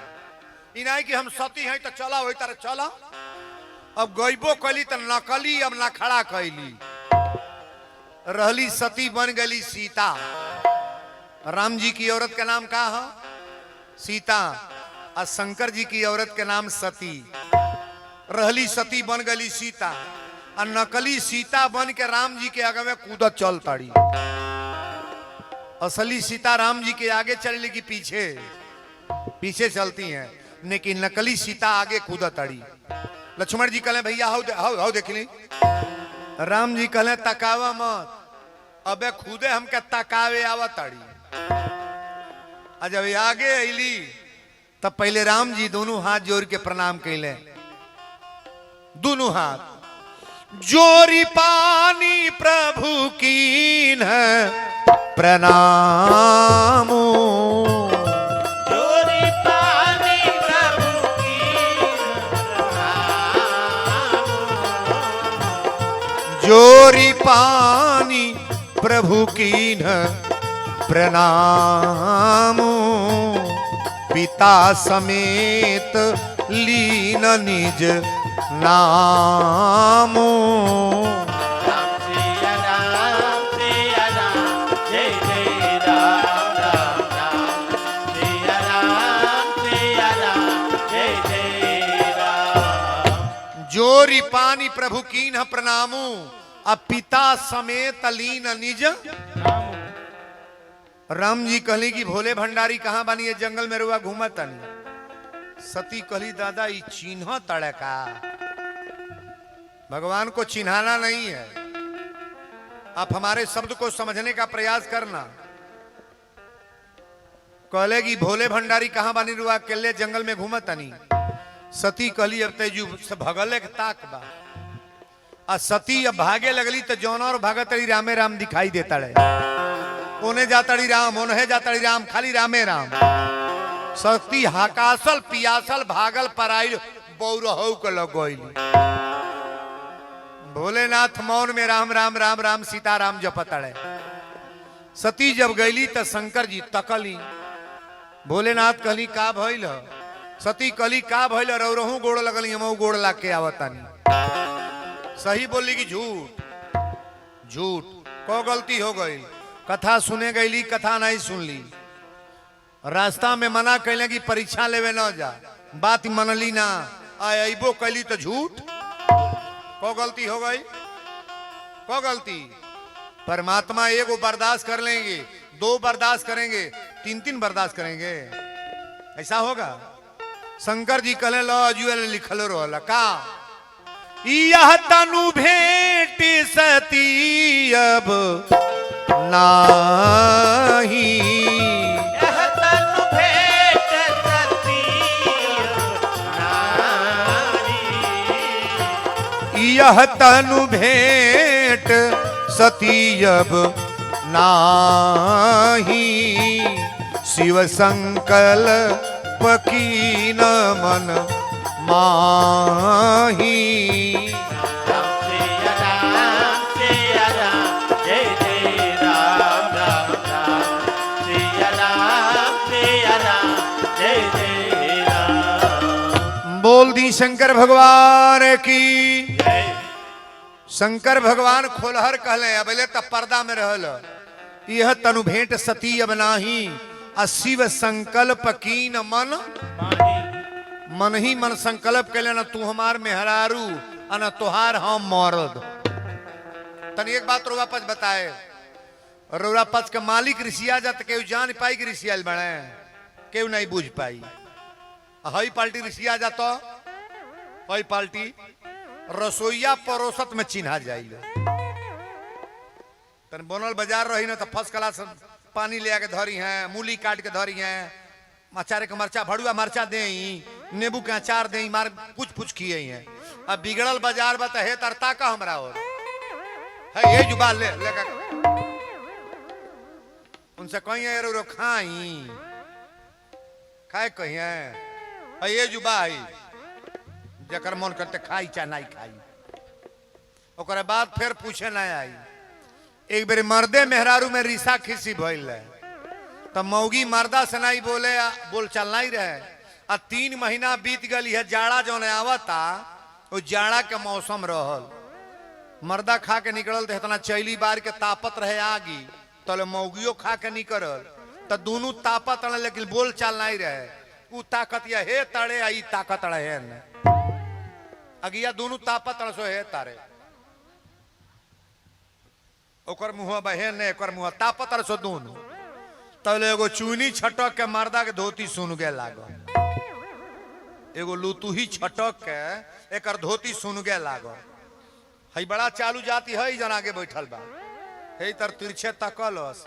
[SPEAKER 1] इनाई कि हम सती हैं तो चला वही तरह चला। अब गईबो कैली तो नकली अब ना खड़ा कैली। रहली सती बन गई सीता। राम जी की औरत का नाम का है? सीता। और शंकर जी की औरत के नाम सती। रहली सती बन गई सीता और नकली सीता बन के राम जी के आगे में कूदत चल ताड़ी। असली सीता राम जी के आगे चलने की पीछे पीछे चलती हैं, लेकिन नकली सीता आगे कूदत ताड़ी। लक्ष्मण जी कहले भैया हाउ देख ली। राम जी कहले तकावा मत, अबे खुदे हमके तकावे आवत ताड़ी। जब आगे अली तब पहले राम जी दोनों हाथ जोड़ के प्रणाम कैले। दोनों हाथ जोरी पानी प्रभु कीन प्रणाम।
[SPEAKER 2] जोरी पानी प्रभु कीन प्रणाम।
[SPEAKER 1] जोरी पानी प्रभु कीन प्रणाम। पिता समेत लीन निज नाम।
[SPEAKER 2] राम सिया राम जय जय राम राम राम। सिया राम जय जय राम।
[SPEAKER 1] जोरी पानी प्रभु कीन प्रणामू। अब पिता समेत लीन निज। राम जी कहली कि भोले भंडारी कहाँ बानी? ये जंगल में रुआ घूमत नहीं। सती कहली दादा ये चिन्ह तड़का। भगवान को चिन्हाना नहीं है, आप हमारे शब्द को समझने का प्रयास करना। कहले कि भोले भंडारी कहाँ बानी रुआ अकेले जंगल में घूमत नहीं। सती कहली अब तेजू से भगले के ताक बा। आ सती अब भागे लगली तो जौन और भागत रही रामे राम दिखाई देता रहे। ओने जातड़ी राम ओने जातड़ी राम, खाली रामे राम। सती हाकासल पियासल भागल पराई बौरहू के लगोइली। भोलेनाथ मौन में राम राम राम राम सीताराम जपतड़े। सती जब गईली तो शंकर जी तकली। भोलेनाथ कहली का भइल? सती कहली का भइल? रौरहू गोड़ लगली, हम गोड़ ला के आवतानी। सही बोली कि झूठ? झूठ को गलती हो गई। कथा सुने गईली, कथा नहीं सुन ली। रास्ता में मना कैले कि परीक्षा लेवे न जा, बात मनली ना, अबो कैली तो झूठ। को गलती हो गई? को गलती? परमात्मा एक बर्दाश्त कर लेंगे, 2 बर्दाश्त करेंगे, 3 बर्दाश्त करेंगे, ऐसा होगा? शंकर जी कहले लो अजुएल लिखल रहला का, यह तनु भेंट सती अब नाही,
[SPEAKER 2] यह तनु भेंट सती नारी,
[SPEAKER 1] यह तनु भेंट सती अब नाही, शिव संकल्प कीन मन माही।
[SPEAKER 2] सिया राम जय जय राम राम राम, सिया राम जय जय राम।
[SPEAKER 1] बोल दी शंकर भगवान की।
[SPEAKER 2] जय।
[SPEAKER 1] शंकर भगवान खोलहर कहले अबले तब पर्दा में रहल, यह तनु भेंट सती अब नाही, शिव संकल्प कीन मन
[SPEAKER 2] माही।
[SPEAKER 1] मन ही मन संकल्प कैले न तू हमार मेहरारू न तुहार हम मरद। तनी एक बात रोवा पच बताए, रोवा पच के मालिक ऋषिया जात केहू जान पाई कि ऋषियाल बने, केहू नहीं बुझ पाई। हई पाल्टी ऋषिया जात, हई पाल्टी रसोईया परोसत में चिन्हा जाइए। तन बनल बाजार रही ना तो फर्स्ट क्लास पानी ले आके धरी हैं, मूली काट के धरी हैं, अचार के मरचा भड़ुआ मरचा दे, नींबू के अचार दे, मार कुछ कुछ किए हैं। अब बिगड़ल बाजार बता है तरता का हमरा और है ये जुबा ले उनसे कहीं रो खाई खाए कहीं है ये जुबा जकर मन करते खाई चाहे नहीं खाई। ओकरे बाद फिर पूछे नहीं आई। एक बेर मर्दे मेहरारू में रिसा खिसी भइल है, तो मौगी मर्दा से नहीं बोले, बोल चल नहीं रहे। 3 महीना बीत गई है, जाड़ा जो आवता वो जाड़ा के मौसम रहल, मर्दा खा के निकलल तो इतना चैली बार के तापत रहे आगी, तो मौगियो खा के निकलल, तो दोनों तापत रहे लेकिन बोल चाल नहीं रहे। उ ताकत या हे ताड़े आई ताकत रहे न अगिया दोनों तापत रहे सो हे तारे, ओकर मुँह बहे ने ओकर मुँह तापत रहे सो दोनों। तब एगो चूनी छटक के मर्दा के धोती सुन गे लागल, एगो लुतुही छटक के एक धोती सुन गे लागल। हई बड़ा चालू जाती है जन आगे बैठल बा, हे तर तिरछे तकलस,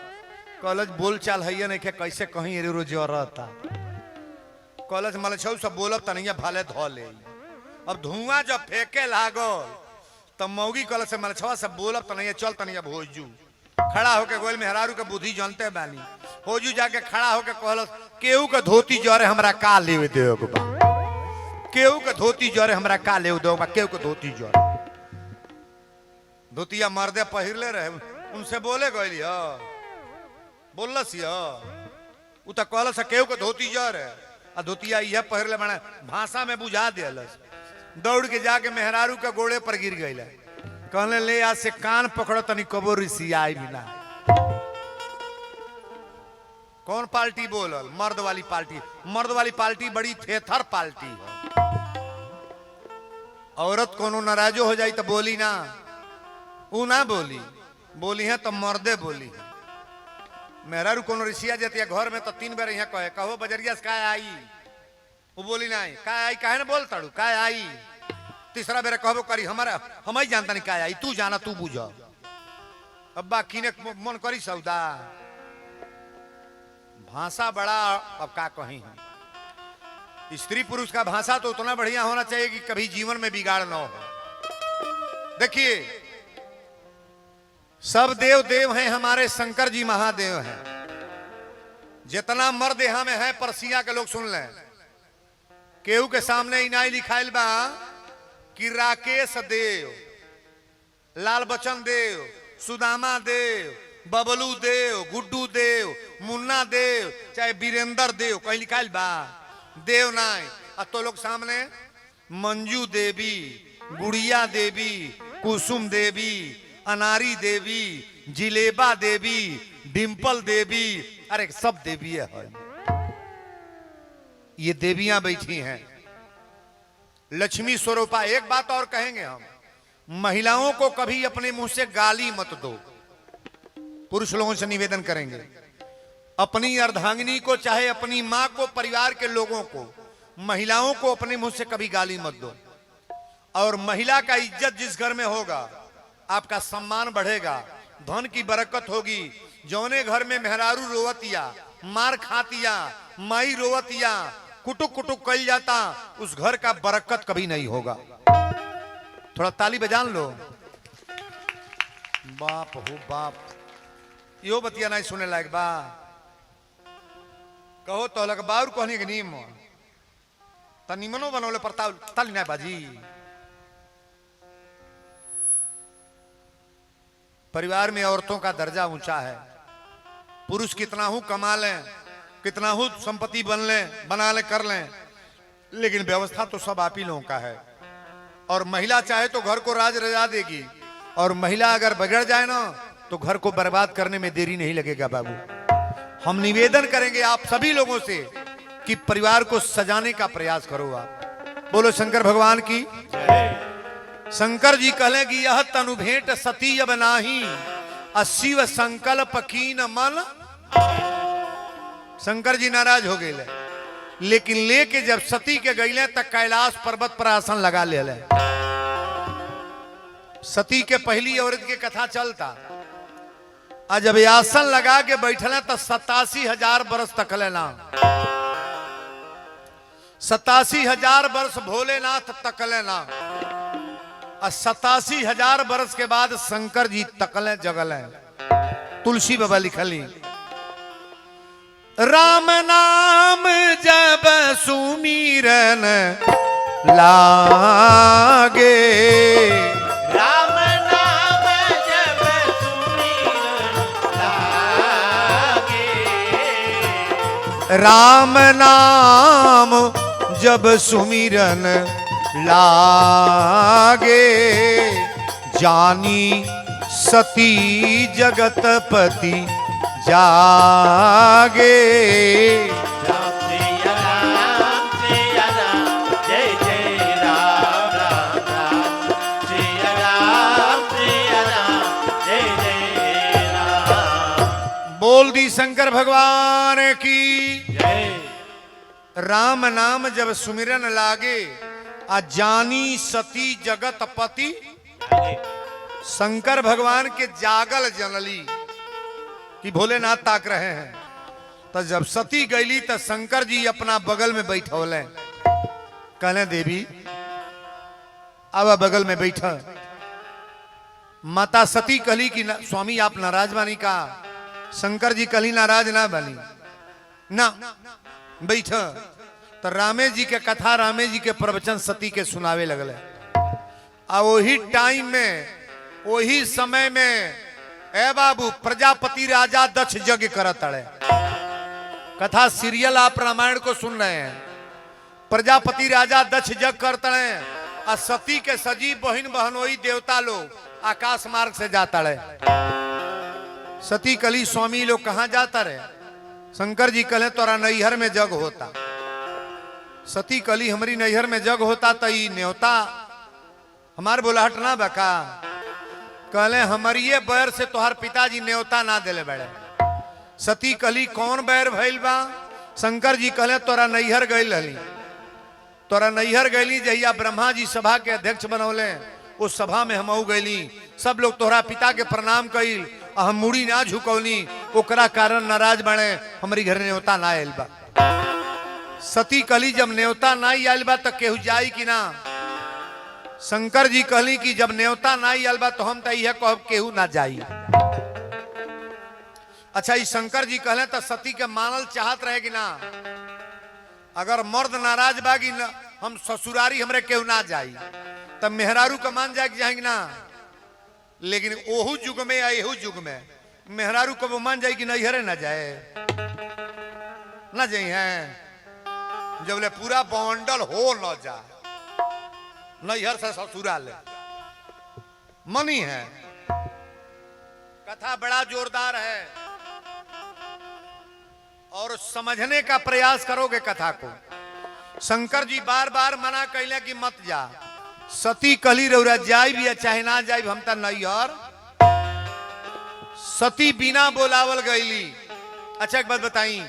[SPEAKER 1] कॉलेज बोल चाल है नहीं के कैसे कहीं रो जरता, कॉलेज मलछौ सब बोलब तनिया भाले धो ले। अब धुआं जब फेंके लागल तब मौगी कॉलेज से मलछवा सब बोलब तनिया चल तनिया भोजू, खड़ा होके गोल मेहरारू के बुद्धि जानते बानी, होजू जाके खड़ा होके कहल केहू के धोती जरे हमरा का लेवे देओ बा, केहू के धोती जरे हमरा का लेवे देओ बा, केहू के धोती जरे। धोतिया मर्दे पहिरले रहे, उनसे बोले गइल ह बोललस ह उ त कहलस केहू के धोती जरे, आ धोतिया यह पहिरले बना भाषा में बुझा देलस। दौड़ के जाके मेहरारू के गोड़े पर गिर गइल, कहले ले आज से कान पकड़ो तनी कबो रिसिया आई बिना। कौन पार्टी बोलल? मर्द वाली पार्टी। मर्द वाली पार्टी बड़ी थेथर पार्टी है। औरत कोनो नाराजो हो जाई तो बोली ना, ऊ ना बोली, बोली है तो मर्दे बोली है। मेहरारू कोनो रिसिया जाती घर में तो 3 बेर यहाँ कहे कहो बजरिया से का आई, वो बोली ना का आई, काहे ना बोल ताड़ू का आई। तीसरा बेर कहबो करी हमारा हम ही जानता नहीं का आई, तू जाना तू बुझ। अब्बा किने मन करी सौदा भाषा बड़ा अब का कहीं है। स्त्री पुरुष का भाषा तो उतना बढ़िया होना चाहिए कि कभी जीवन में बिगाड़ ना हो। देखिए सब देव देव हैं, हमारे शंकर जी महादेव हैं। जितना मर्द यहां में है परसिया के लोग सुन लें, केहू के सामने इनाई लिखाइल बा कि राकेश देव, लाल बच्चन देव, सुदामा देव, बबलू देव, गुड्डू देव, मुन्ना देव, चाहे वीरेंद्र देव, कहीं लिखाइल बा देव नाय। अब तो लोग सामने मंजू देवी, गुड़िया देवी, कुसुम देवी, अनारी देवी, जिलेबा देवी, डिंपल देवी, अरे सब देवी है। ये देवियां बैठी हैं, लक्ष्मी स्वरूपा। एक बात और कहेंगे हम, महिलाओं को कभी अपने मुंह से गाली मत दो। पुरुष लोगों से निवेदन करेंगे, अपनी अर्धांगिनी को, चाहे अपनी मां को, परिवार के लोगों को, महिलाओं को अपने मुंह से कभी गाली मत दो। और महिला का इज्जत जिस घर में होगा, आपका सम्मान बढ़ेगा, धन की बरकत होगी। जौने घर में मेहरारू रोवतिया, मार खातिया, माई रोवतिया, कुटुक कुटुक कल जाता, उस घर का बरकत कभी नहीं होगा। थोड़ा ताली बजान लो। बाप हो बाप, यो बतिया नहीं सुने लायक बा। कहो तो लग बाउर कहनी के नीम त निमनो बनौले पर ताली ना बाजी। परिवार में औरतों का दर्जा ऊंचा है। पुरुष कितना हूं कमा लें, कितना हूं संपत्ति बना ले कर लें, लेकिन व्यवस्था तो सब आप ही लोगों का है। और महिला चाहे तो घर को राज रजा देगी, और महिला अगर बिगड़ जाए ना तो घर को बर्बाद करने में देरी नहीं लगेगा बाबू। हम निवेदन करेंगे आप सभी लोगों से कि परिवार को सजाने का प्रयास करो आप। बोलो शंकर भगवान की। शंकर जी कहले कि यह तनु भेंट सती अब नाही, शिव संकल्प कीन मन। शंकर जी नाराज हो गए, लेकिन लेके जब सती के गईले तक कैलाश पर्वत पर आसन लगा ले। सती के पहली औरत के कथा चलता, आज जब आसन लगा के बैठले तो 87,000 वर्ष तक लेना, 87,000 वर्ष भोलेनाथ तक लेना, और 87,000 वर्ष के बाद शंकर जी तकले जगले। तुलसी बाबा लिखली, राम नाम जब सुमीरन लागे,
[SPEAKER 2] राम नाम जब सुमिरन लागे,
[SPEAKER 1] राम नाम जब सुमिरन लागे, जानी सती जगतपति जागे।
[SPEAKER 2] राम सिया राम, जय जय राम राम राम, सिया राम, जय जय राम।
[SPEAKER 1] बोल दी शंकर भगवान की
[SPEAKER 2] जय।
[SPEAKER 1] राम नाम जब सुमिरन लागे, आ जानी सती जगतपति। शंकर भगवान के जागल जनली कि भोलेनाथ ताक रहे हैं, तो जब सती गईली तो शंकर जी अपना बगल में बैठौले, कहले देवी अब बगल में बैठा। माता सती कहली कि स्वामी आप नाराज बानी का? शंकर जी कहली नाराज ना बानी ना, बैठ। तो रामे जी के कथा, रामे जी के प्रवचन सती के सुनावे लगले। आ वही टाइम में, वही समय में ए बाबू प्रजापति राजा दक्ष यज्ञ करत अड़े। कथा सीरियल आप रामायण को सुन रहे हैं। प्रजापति राजा दक्ष यज्ञ करते हैं, और सती के सजी बहन बहनोई देवता लोग आकाश मार्ग से जाता रहे। सती कली स्वामी लोग कहाँ जाता रहे? शंकर जी कहले तोरा नैहर में जग होता। सती कली हमारी नैहर में जग होता तो ई न्योता हमार बोलाहट ना बका। कहले हमारी बैर से तोहर पिताजी न्योता ना दिले बड़े। सती कली कौन बैर भइल बा? शंकर जी कहले तोरा नैहर गइल हली, तोरा नैहर गइली जहिया ब्रह्मा जी सभा के अध्यक्ष बनौले, उस सभा में हम गइली। सब लोग तोहरा पिता के प्रणाम कइल, हम मुड़ी ना झुकौली, ओकरा कारण नाराज बने, हमारी घर न्योता ना आयल बा। सती कली जब न्योता ना आयल बा तो केहू जाई कि ना? शंकर जी कहली कि जब न्योता ना आयल बा तो हम तो यह कहब केहू ना जाई। अच्छा, ई शंकर जी कहले तो सती के मानल चाहत रहे कि ना? अगर मर्द नाराज बागी ना, हम ससुरारी हमरे केहू ना जाई, तब मेहरारू का मान जाए जाएंगे ना। लेकिन ओहू युग में या एहू युग में मेहरारू को मान जाए कि नैहरे ना जाए, ना जाई हैं जब ले पूरा बंडल हो न जाए नैहर से ससुराल मनी है। कथा बड़ा जोरदार है और समझने का प्रयास करोगे कथा को शंकर जी बार बार मना कैले कि मत जा। सती कली रौरा जाई भी चाहे ना जाई हम त नैहर। सती बिना बोलावल गईली। अच्छा एक बात बताई,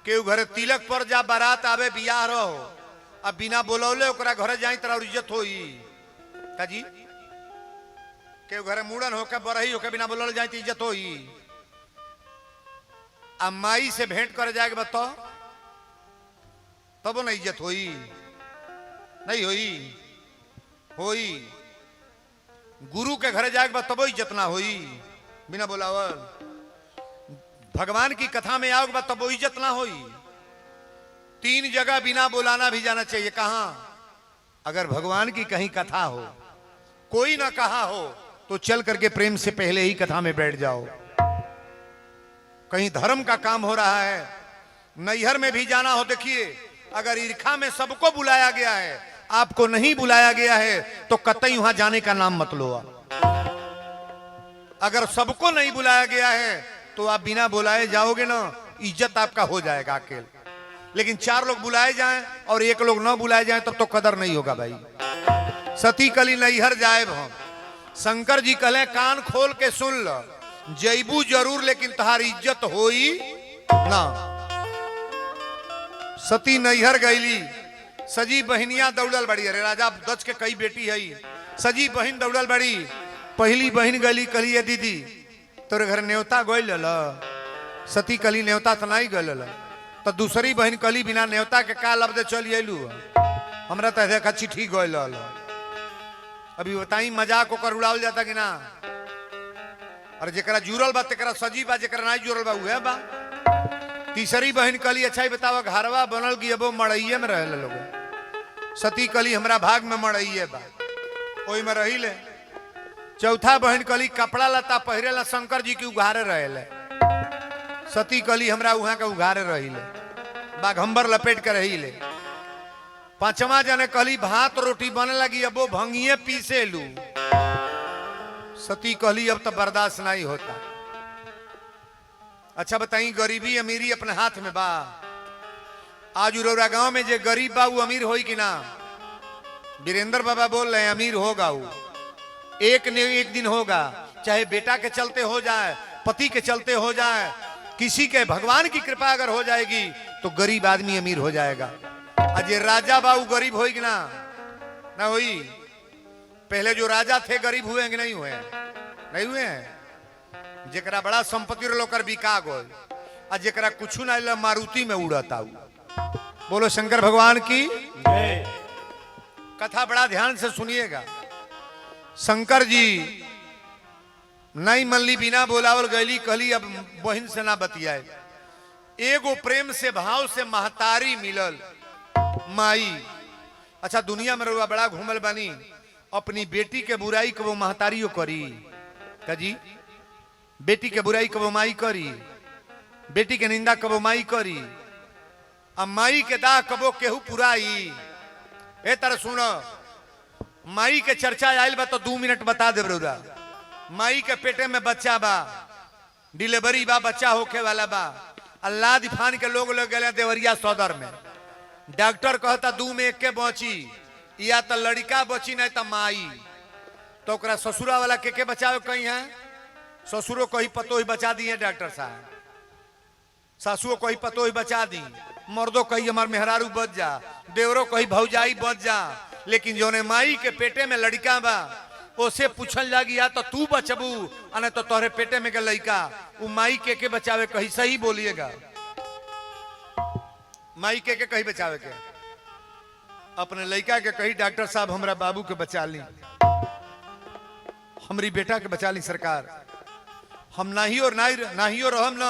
[SPEAKER 1] केहू घरे तिलक पर जा बारात आवे बियाह रहो, अब बिना बोलौले ओकरा घरे जाई तोरा इज्जत होई का जी? केहू घरे मुड़न होके बरही होके बिना बोलौले जाई तो इज्जत होई? अब माई से भेंट करे जाके बताओ तब ना इज्जत होई? नहीं होई? होई। गुरु के घरे जाके तब इज्जत ना होई बिना बोलावल। भगवान की कथा में आओगे तब वो इज्जत ना होई। 3 जगह बिना बुलाना भी जाना चाहिए। कहां? अगर भगवान की कहीं कथा हो, कोई ना कहा हो, तो चल करके प्रेम से पहले ही कथा में बैठ जाओ। कहीं धर्म का काम हो रहा है, नैहर में भी जाना हो, देखिए अगर ईर्खा में सबको बुलाया गया है, आपको नहीं बुलाया गया है, तो कतई वहां जाने का नाम मत लो। अगर सबको नहीं बुलाया गया है तो आप बिना बुलाए जाओगे ना, इज्जत आपका हो जाएगा अकेले। लेकिन 4 लोग बुलाए जाएं और 1 लोग ना बुलाए जाएं तब तो कदर नहीं होगा भाई। सती कली नैहर जाए हम। शंकर जी कहले कान खोल के सुन लो, जैबू जरूर लेकिन तुम्हारी इज्जत होई ना। सती नैहर गईली। सजी बहनिया दौड़ल बड़ी। अरे राजा दच के कई बेटी है, सजी बहन दौड़ल बड़ी। पहली बहन गली कहली दीदी तोरे घर न्योता गइल ल। सती कली न्योता तो नहीं गइल ल। तो दूसरी बहन कली बिना न्योता के का लफ्ज चल अयलू हमरा तो देखा चिट्ठी गइल ल। अभी बताई मजाक ओकर उड़ावल जाता कि ना? और जेकरा जुड़ल बा तेकरा सजी बा, जेकरा नहीं जुड़ल बा उहे बा। तीसरी बहन कली अच्छा ही बतावा घरवा बनल की अबो मड़इये में रहे लोग। सती कली हमरा भाग में मड़इये बा, ओई में रही ले। चौथा बहन कली कपड़ा लता पहिरेला शंकर जी की उघारे रहेले। सती कली हमरा वहां के उघारे रही ले, बाघंबर लपेट के रही ले। पांचवा जने कली भात रोटी बने लगी, अबो भंगिए पीसे लू। सती कहली अब तो बर्दाश्त नहीं होता। अच्छा बताई गरीबी अमीरी अपने हाथ में बा। आज उरौरा गांव में जे गरीब बा वो अमीर होई कि ना? वीरेंद्र बाबा बोल रहे हैं अमीर होगा वो, एक न एक दिन होगा। चाहे बेटा के चलते हो जाए, पति के चलते हो जाए, किसी के भगवान की कृपा अगर हो जाएगी तो गरीब आदमी अमीर हो जाएगा। आज ये राजा बाबू गरीब होई कि ना? ना होई। पहले जो राजा थे गरीब हुए कि नहीं हुए? नहीं हुए हैं। जेकरा बड़ा संपत्ति लोकर बिका गई, और जेकरा कुछ ना मारुति में उड़ता। बोलो शंकर भगवान की कथा बड़ा ध्यान से सुनिएगा। शंकर जी नहीं मनली, बिना बोलावल गईली। कहली अब बहन से ना बतियाए। एगो प्रेम से भाव से महतारी मिलल माई। अच्छा दुनिया में रुआ बड़ा घूमल बानी, अपनी बेटी के बुराई को वो महतारियों करी का जी? बेटी के बुराई को वो माई करी, बेटी के निंदा कबो माई करी। अब माई के दाह कबो केहू पुराई। ए तरह सुनो, माई के चर्चा आयल बा तो 2 मिनट बता दे रउरा। माई के पेटे में बच्चा बा, डिलीवरी बा, बच्चा होके वाला बा। अल्लाह दिफान के लोग गए देवरिया सदर में। डॉक्टर कहता 2 में 1 के बची, या तो लड़का बची नहीं तो माई। तो ओकरा ससुरा वाला के बचावे कहीं है? ससुरो को ही पतो ही बचा दिए डॉक्टर साहब, सासुओ को ही पतो ही बचा दी, मर्दों कही हमार मेहरारू बच जा, देवरो कही भौजाई बच जा। लेकिन जो ने माई के पेटे में लड़का बा उसे पूछल जागी या तो तू बचबू अने तो तोहरे पेटे में के लड़का। वो माई के बचावे कही? सही बोलिएगा, माई के कही बचावे के? अपने लड़का के कही डॉक्टर साहब हमरा बाबू के बचा ली, हमारी बेटा के बचा ली सरकार। हम नाही और नाही और हम न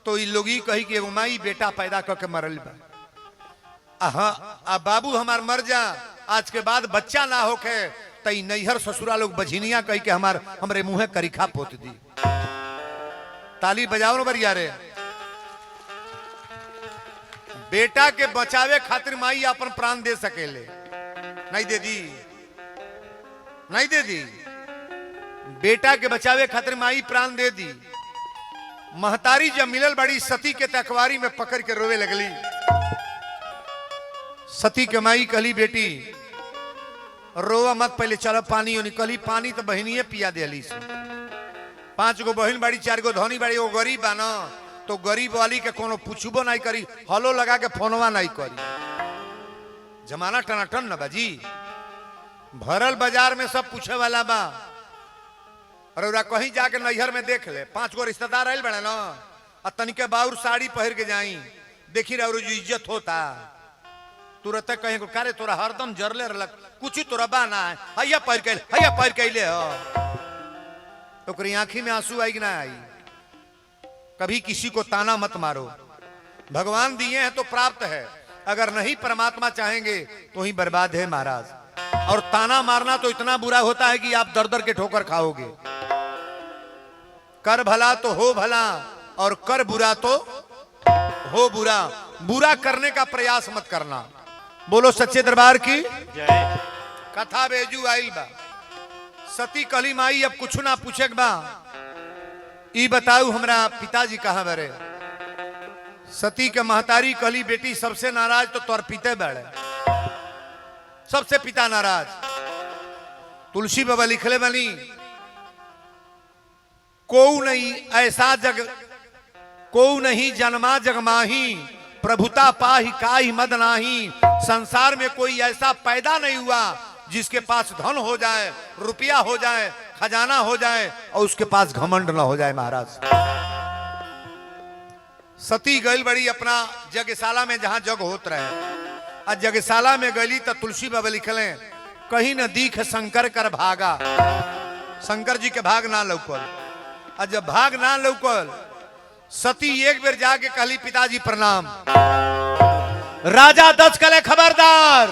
[SPEAKER 1] तो इ लोग ही कही कि एगो माई बेटा पैदा करके मरल बा। आ बाबू हमार मर जा, आज के बाद बच्चा ना होके तई नैहर ससुरा लोग बझिनिया कही के हमरे मुंहे करीखा पोत दी। ताली बजाओ न बरिया रे। बेटा के बचावे खातिर माई अपन प्राण दे सकेले? नहीं दे दी, नहीं दे दी। बेटा के बचावे खातिर माई प्राण दे दी। महतारी जब मिलल बड़ी सती के तकवारी में पकड़ के रोवे लगली। सती के माई कहली बेटी रोवा मत, पहले चलो पानी हो निकली। पानी तो बहनिए पिया दिली से। 5 गो बहन बाड़ी, 4 गो धनी बाड़ी, वो गरीब बा ना, तो गरीब वाली के कोनो पूछबो नहीं करी, हलो लगा के फोनवा नहीं करी। जमाना टनाटन न बाजी, भरल बाजार में सब पूछे वाला बा। और ओरा कहीं जाके नैहर में देख ले, 5 गो रिश्तेदार आयल बड़े ना, और तनिके बाउर साड़ी पहन के जाई, देखी रहा जो इज्जत होता तुरंत कहीं को कारे तोरा हरदम जरले रहलक, कुछ ही तोरा बाना है, हैया पैर कैले हो। ओकरी आंखी में आंसू आई कि ना आई। कभी किसी को ताना मत मारो, भगवान दिए हैं तो प्राप्त है, अगर नहीं परमात्मा चाहेंगे तो ही बर्बाद है महाराज। और ताना मारना तो इतना बुरा होता है कि आप दर दर के ठोकर खाओगे। कर भला तो हो भला, और कर बुरा तो हो बुरा। बुरा करने का प्रयास मत करना। बोलो सच्चे दरबार की
[SPEAKER 2] जय।
[SPEAKER 1] कथा बेजू आइल बा। सती कहली माई अब कुछ ना पूछे बा, ई बताऊ हमरा पिताजी कहाँ बरे। सती के महतारी कहली बेटी सबसे नाराज तो तोर पिते बड़े, सबसे पिता नाराज। तुलसी बाबा लिखले बनी को नहीं ऐसा जग, को नहीं जन्मा जगमाही, प्रभुता पाही काहि मद नाही। संसार में कोई ऐसा पैदा नहीं हुआ जिसके पास धन हो जाए, रुपया हो जाए, खजाना हो जाए और उसके पास घमंड न हो जाए महाराज। सती गई बड़ी अपना यज्ञशाला में जहां जग होत रहे, और यज्ञशाला में गली तो तुलसी बाबा लिखले कहीं न दीख शंकर कर भागा। शंकर जी के भाग ना लौकल, और जब भाग ना लौकल सती एक बेर जाके कहली पिताजी प्रणाम। राजा दस कले खबरदार।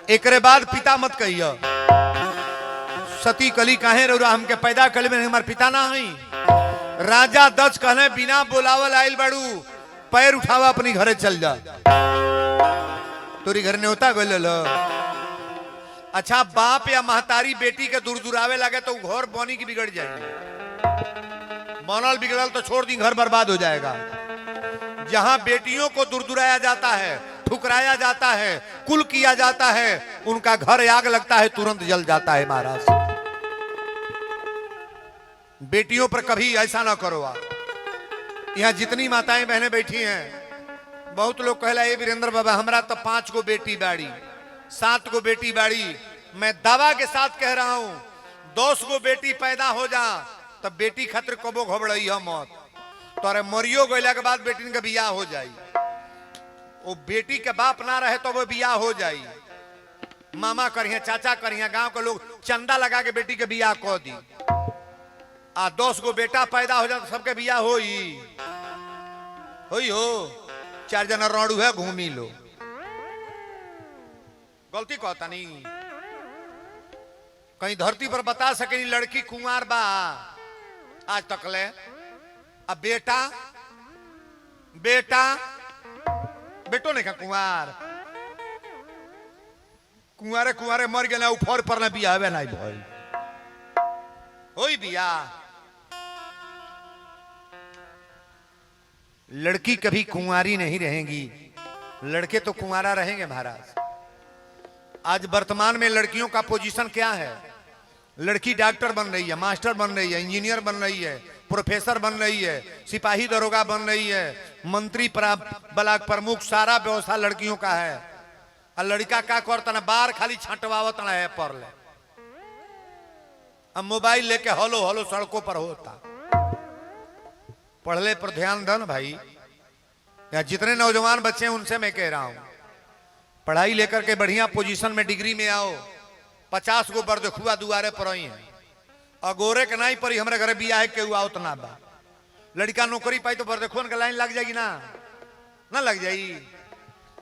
[SPEAKER 1] एकरे बाद पिता मत कहियो। सती कली काहे रौरा हमके पैदा कले में हमार पिता ना हई। राजा दस कहले बिना बुलावल आइल बड़ू, पैर उठावा अपनी घरे चल जा। तोरी घर ने होता गल। अच्छा बाप या महतारी बेटी के दूर दूर आवे लगे तो घर बनी की बिगड़ जाएगी। बनल बिगड़ल तो छोड़ दी, घर बर्बाद हो जाएगा। जहां बेटियों को दुरदुराया जाता है, ठुकराया जाता है, कुल किया जाता है, उनका घर आग लगता है, तुरंत जल जाता है महाराज। बेटियों पर कभी ऐसा ना करो आप। यहां जितनी माताएं बहनें बैठी हैं, बहुत लोग कहला ये वीरेंद्र बाबा हमरा तो 5 गो बेटी बाड़ी, 7 गो बेटी बाड़ी। मैं दावा के साथ कह रहा हूं 10 गो बेटी पैदा हो जा तब बेटी खतर कबो घबड़ई है मौत। तोरे मरियो गैला के बाद बेटी का बियाह हो जाई, वो बेटी के बाप ना रहे तो वो बियाह हो जाई। मामा करिए, चाचा करिए, गांव के लोग चंदा लगा के बेटी के बियाह कह दी। 10 गो बेटा पैदा हो जाए तो सबके बियाह होई हो। 4 जना रोडू है घूमी लो। गलती कहता नहीं। कहीं धरती पर बता सके लड़की कुंवार बा आज तक ले। अब बेटा बेटा बेटो नहीं का कुंवार, कुंवारे कुंवारे मर गए, उफर पर ना बिया नहीं भाई होई बिया। लड़की कभी कुंवारी नहीं रहेगी, लड़के तो कुंवारा रहेंगे महाराज। आज वर्तमान में लड़कियों का पोजीशन क्या है? लड़की डॉक्टर बन रही है, मास्टर बन रही है, इंजीनियर बन रही है, प्रोफेसर बन रही है, सिपाही दरोगा बन रही है, मंत्री ब्लॉक प्रमुख, सारा व्यवस्था लड़कियों का है। और लड़का क्या करता ना, बार खाली छंटवावत ना है पर ले। अब मोबाइल लेके हलो हलो सड़कों पर होता। पढ़ले पर ध्यान दो ना भाई। या जितने नौजवान बच्चे हैं उनसे मैं कह रहा हूं, पढ़ाई लेकर के बढ़िया पोजीशन में डिग्री में आओ। 50 गो बरदखुआ दुआरे पर आई है, अगोरे के नहीं परी हमारे घर बियाह के हुआ उतना बा। लड़का नौकरी पाई तो बरदखुअन के लाइन लग जाएगी ना, ना लग जाई।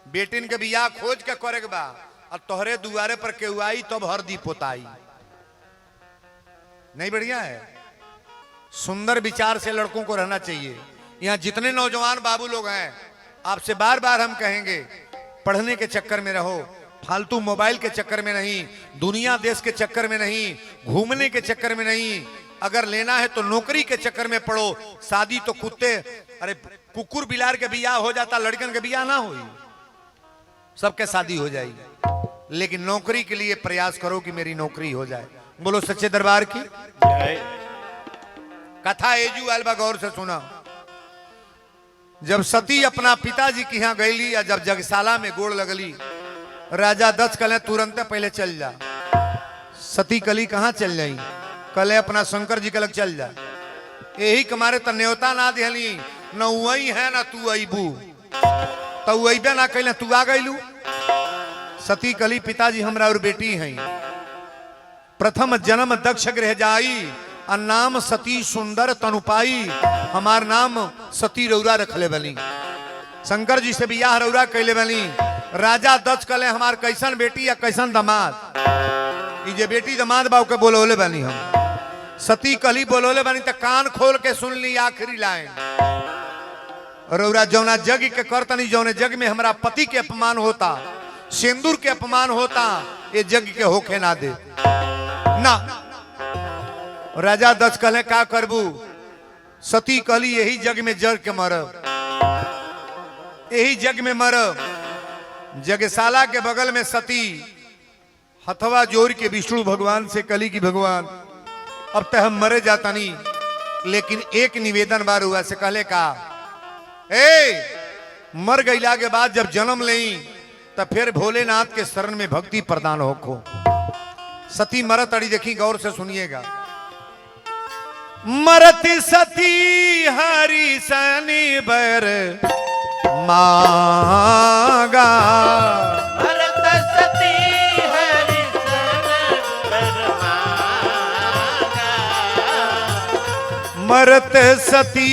[SPEAKER 1] बेटिन के बियाह खोज के करे के बा, और तोहरे दुआरे पर के हुआ तो हरदी पोताई नहीं। बढ़िया है, सुंदर विचार से लड़कों को रहना चाहिए। यहाँ जितने नौजवान बाबू लोग हैं, आपसे बार बार हम कहेंगे पढ़ने के चक्कर में रहो, फालतू मोबाइल के चक्कर में नहीं, दुनिया देश के चक्कर में नहीं, घूमने के चक्कर में नहीं। अगर लेना है तो नौकरी के चक्कर में पढ़ो। शादी तो कुत्ते अरे कुकुर बिलार के बियाह हो जाता, लड़कन के बियाह ना हुई, सबके शादी हो जाएगी। लेकिन नौकरी के लिए प्रयास करो कि मेरी नौकरी हो जाए। बोलो सच्चे दरबार की
[SPEAKER 2] जय।
[SPEAKER 1] कथा एजू अलबा गौर से सुना। जब सती अपना पिताजी के यहाँ गईली, या जब जगशाला में गोड़ लगली, राजा दक्ष कले तुरंत पहले चल जा। सती कली कहाँ चल जाई? कले अपना शंकर जी कलक चल जा। यही कमारे त न्योता ना दिहली, न वही है ना तू अबू, तो अबे ना कहले तू आ गईलू। सती कली पिताजी हमरा और बेटी हैं, प्रथम जन्म दक्ष गृह जाई, और नाम सती सुंदर तनुपाई, हमार नाम सती रौरा रखले बनी। शंकर जी से बियाह रौरा कैले बनी। राजा दक्ष कले हमार कैसन बेटी या कैसन दामाद, ई जे बेटी दामाद बाबू के बोलोले बनी हम। सती कली बोलोले बनी त कान खोल के सुन ली आखिरी लाइन। रौरा जौना जग के करतनी, जौने जग में हमारा पति के अपमान होता, सिंदूर के अपमान होता, ये जग के होके ना दे ना। राजा दक्ष कहले का करबू? सती कहली यही जग में जग के मरब, यही जग में मरब। जगशाला के बगल में सती हथवा जोड़ के विष्णु भगवान से कली की भगवान अब तक हम मरे जाता नहीं, लेकिन एक निवेदन बार हुआ से कहले का, मर गईला के बाद जब जन्म लें तब फिर भोलेनाथ के शरण में भक्ति प्रदान होखो। सती मरत अड़ी, देखी गौर से सुनिएगा। मरती सती हरि सनि बर मागा,
[SPEAKER 2] भरत सती हरि सन बर मांगा।
[SPEAKER 1] मरत सती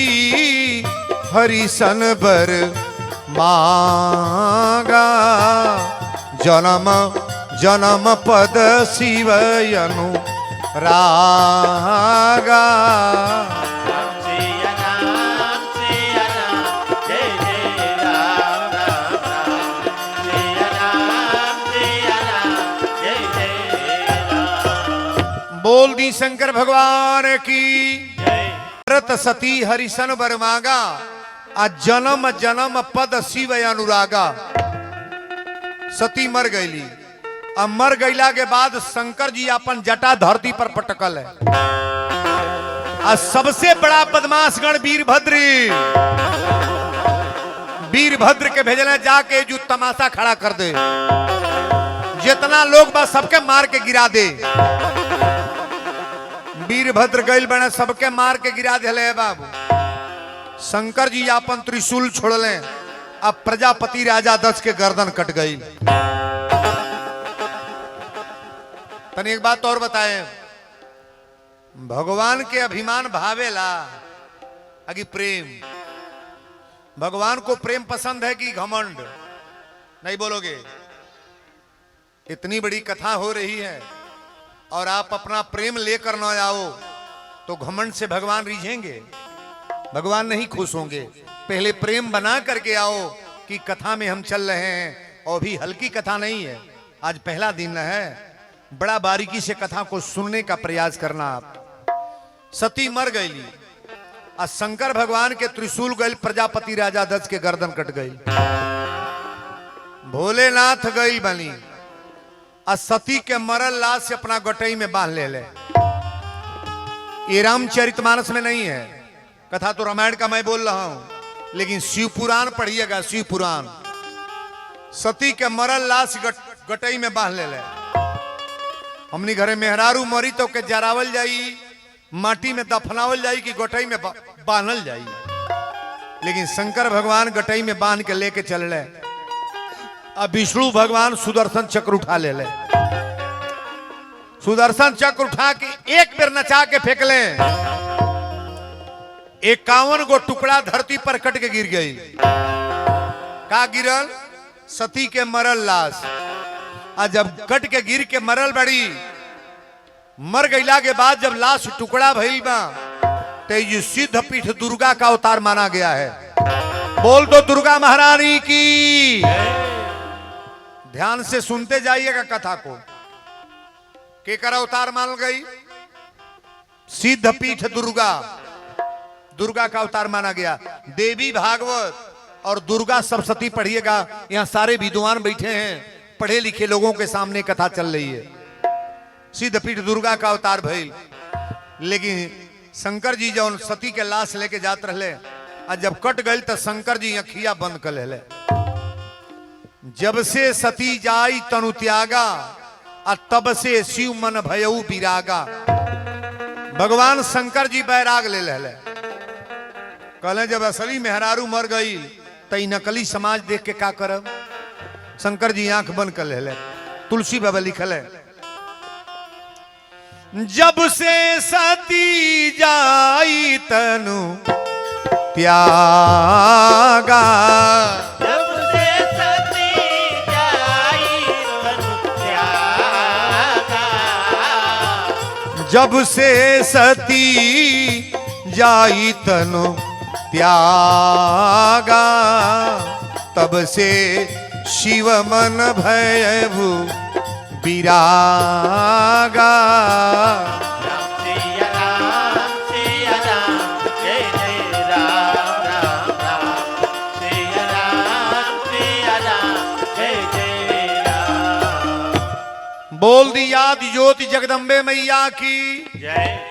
[SPEAKER 1] हरि सन बर मागा, जन्म जन्म पद शिव अनु रागा।
[SPEAKER 2] राम सिया राम, जय जय राम राम राम। सिया राम, जय जय राम।
[SPEAKER 1] बोल दी शंकर भगवान की।
[SPEAKER 2] जय।
[SPEAKER 1] भरत सती हरिसन बर मांगा, आ जन्म जन्म पद शिव अनुरागा। सती मर गईली, अब मर गईला के बाद शंकर जी अपन जटा धरती पर पटकल है। आ सबसे बड़ा बदमाश गण वीरभद्र के भेजले जाके जो तमाशा खड़ा कर दे, जितना लोग बा सबके मार के गिरा दे। वीरभद्र गईल बने सबके मार के गिरा दिले बाबू। शंकर जी अपन त्रिशूल छोड़ले, अब प्रजापति राजा दक्ष के गर्दन कट गई। तनी एक बात और बताएं, भगवान के अभिमान भावेला अगी प्रेम? भगवान को प्रेम पसंद है कि घमंड? नहीं बोलोगे? इतनी बड़ी कथा हो रही है और आप अपना प्रेम लेकर न आओ तो घमंड से भगवान रिझेंगे, भगवान नहीं खुश होंगे। पहले प्रेम बना करके आओ कि कथा में हम चल रहे हैं, और भी हल्की कथा नहीं है, आज पहला दिन है, बड़ा बारीकी से कथा को सुनने का प्रयास करना आप। सती मर गईली, और शंकर भगवान के त्रिशूल गई, प्रजापति राजा दक्ष के गर्दन कट गई। भोलेनाथ गई बनी, और सती के मरल लाश से अपना गटई में बांध ले। ये रामचरितमानस में नहीं है, कथा तो रामायण का मैं बोल रहा हूं, लेकिन शिव पुराण पढ़िएगा। शिव पुराण सती के मरल लाश गटई में बांध ले। हमनी घरे मेहरारू मरी तो के जरावल जाई, माटी में दफनावल जाई कि गटई में बांधल जाई, लेकिन शंकर भगवान गटई में बांध के लेके चल ले। अब विष्णु भगवान सुदर्शन चक्र उठा ले। सुदर्शन चक्र उठा के एक बेर नचा के फेंक ले, 51 गो टुकड़ा धरती पर कट के गिर गई। का गिरल? सती के मरल लाश। आ जब कट के गिर के मरल बड़ी, मर गईला के बाद जब लाश टुकड़ा भइल बा, तो ये सिद्ध पीठ दुर्गा का अवतार माना गया है। बोल दो दुर्गा महारानी की। ध्यान से सुनते जाइएगा कथा को। केकर अवतार मान गई? सिद्ध पीठ दुर्गा। दुर्गा का अवतार माना गया। देवी भागवत और दुर्गा सप्तशती पढ़िएगा, यहाँ सारे विद्वान बैठे हैं, पढ़े लिखे लोगों के सामने कथा चल रही है। सिद्धपीठ दुर्गा का अवतार भइल, लेकिन शंकर जी जब सती के लाश लेके जात रहे, और जब कट गई तो शंकर जी अखिया बंद कर ले। जब से सती जाई तनु त्यागा, और तब से शिव मन भयऊ विरागा। भगवान शंकर जी बैराग ले ले। कहले जब असली मेहरारू मर गई तो नकली समाज देख के का करब। शंकर जी आंख बंद कर ले। तुलसी बाबा लिखल है, जब से सती जाई तनु त्यागा,
[SPEAKER 2] जब से सती जाई तनु त्यागा,
[SPEAKER 1] जब से सती जाई तनु त्यागा, तब से शिव मन भयभु विरागा।
[SPEAKER 2] राम सिया राम, जय जय राम राम राम। सिया राम, जय जय राम।
[SPEAKER 1] बोल दी याद ज्योति जगदम्बे मैया की
[SPEAKER 2] जय।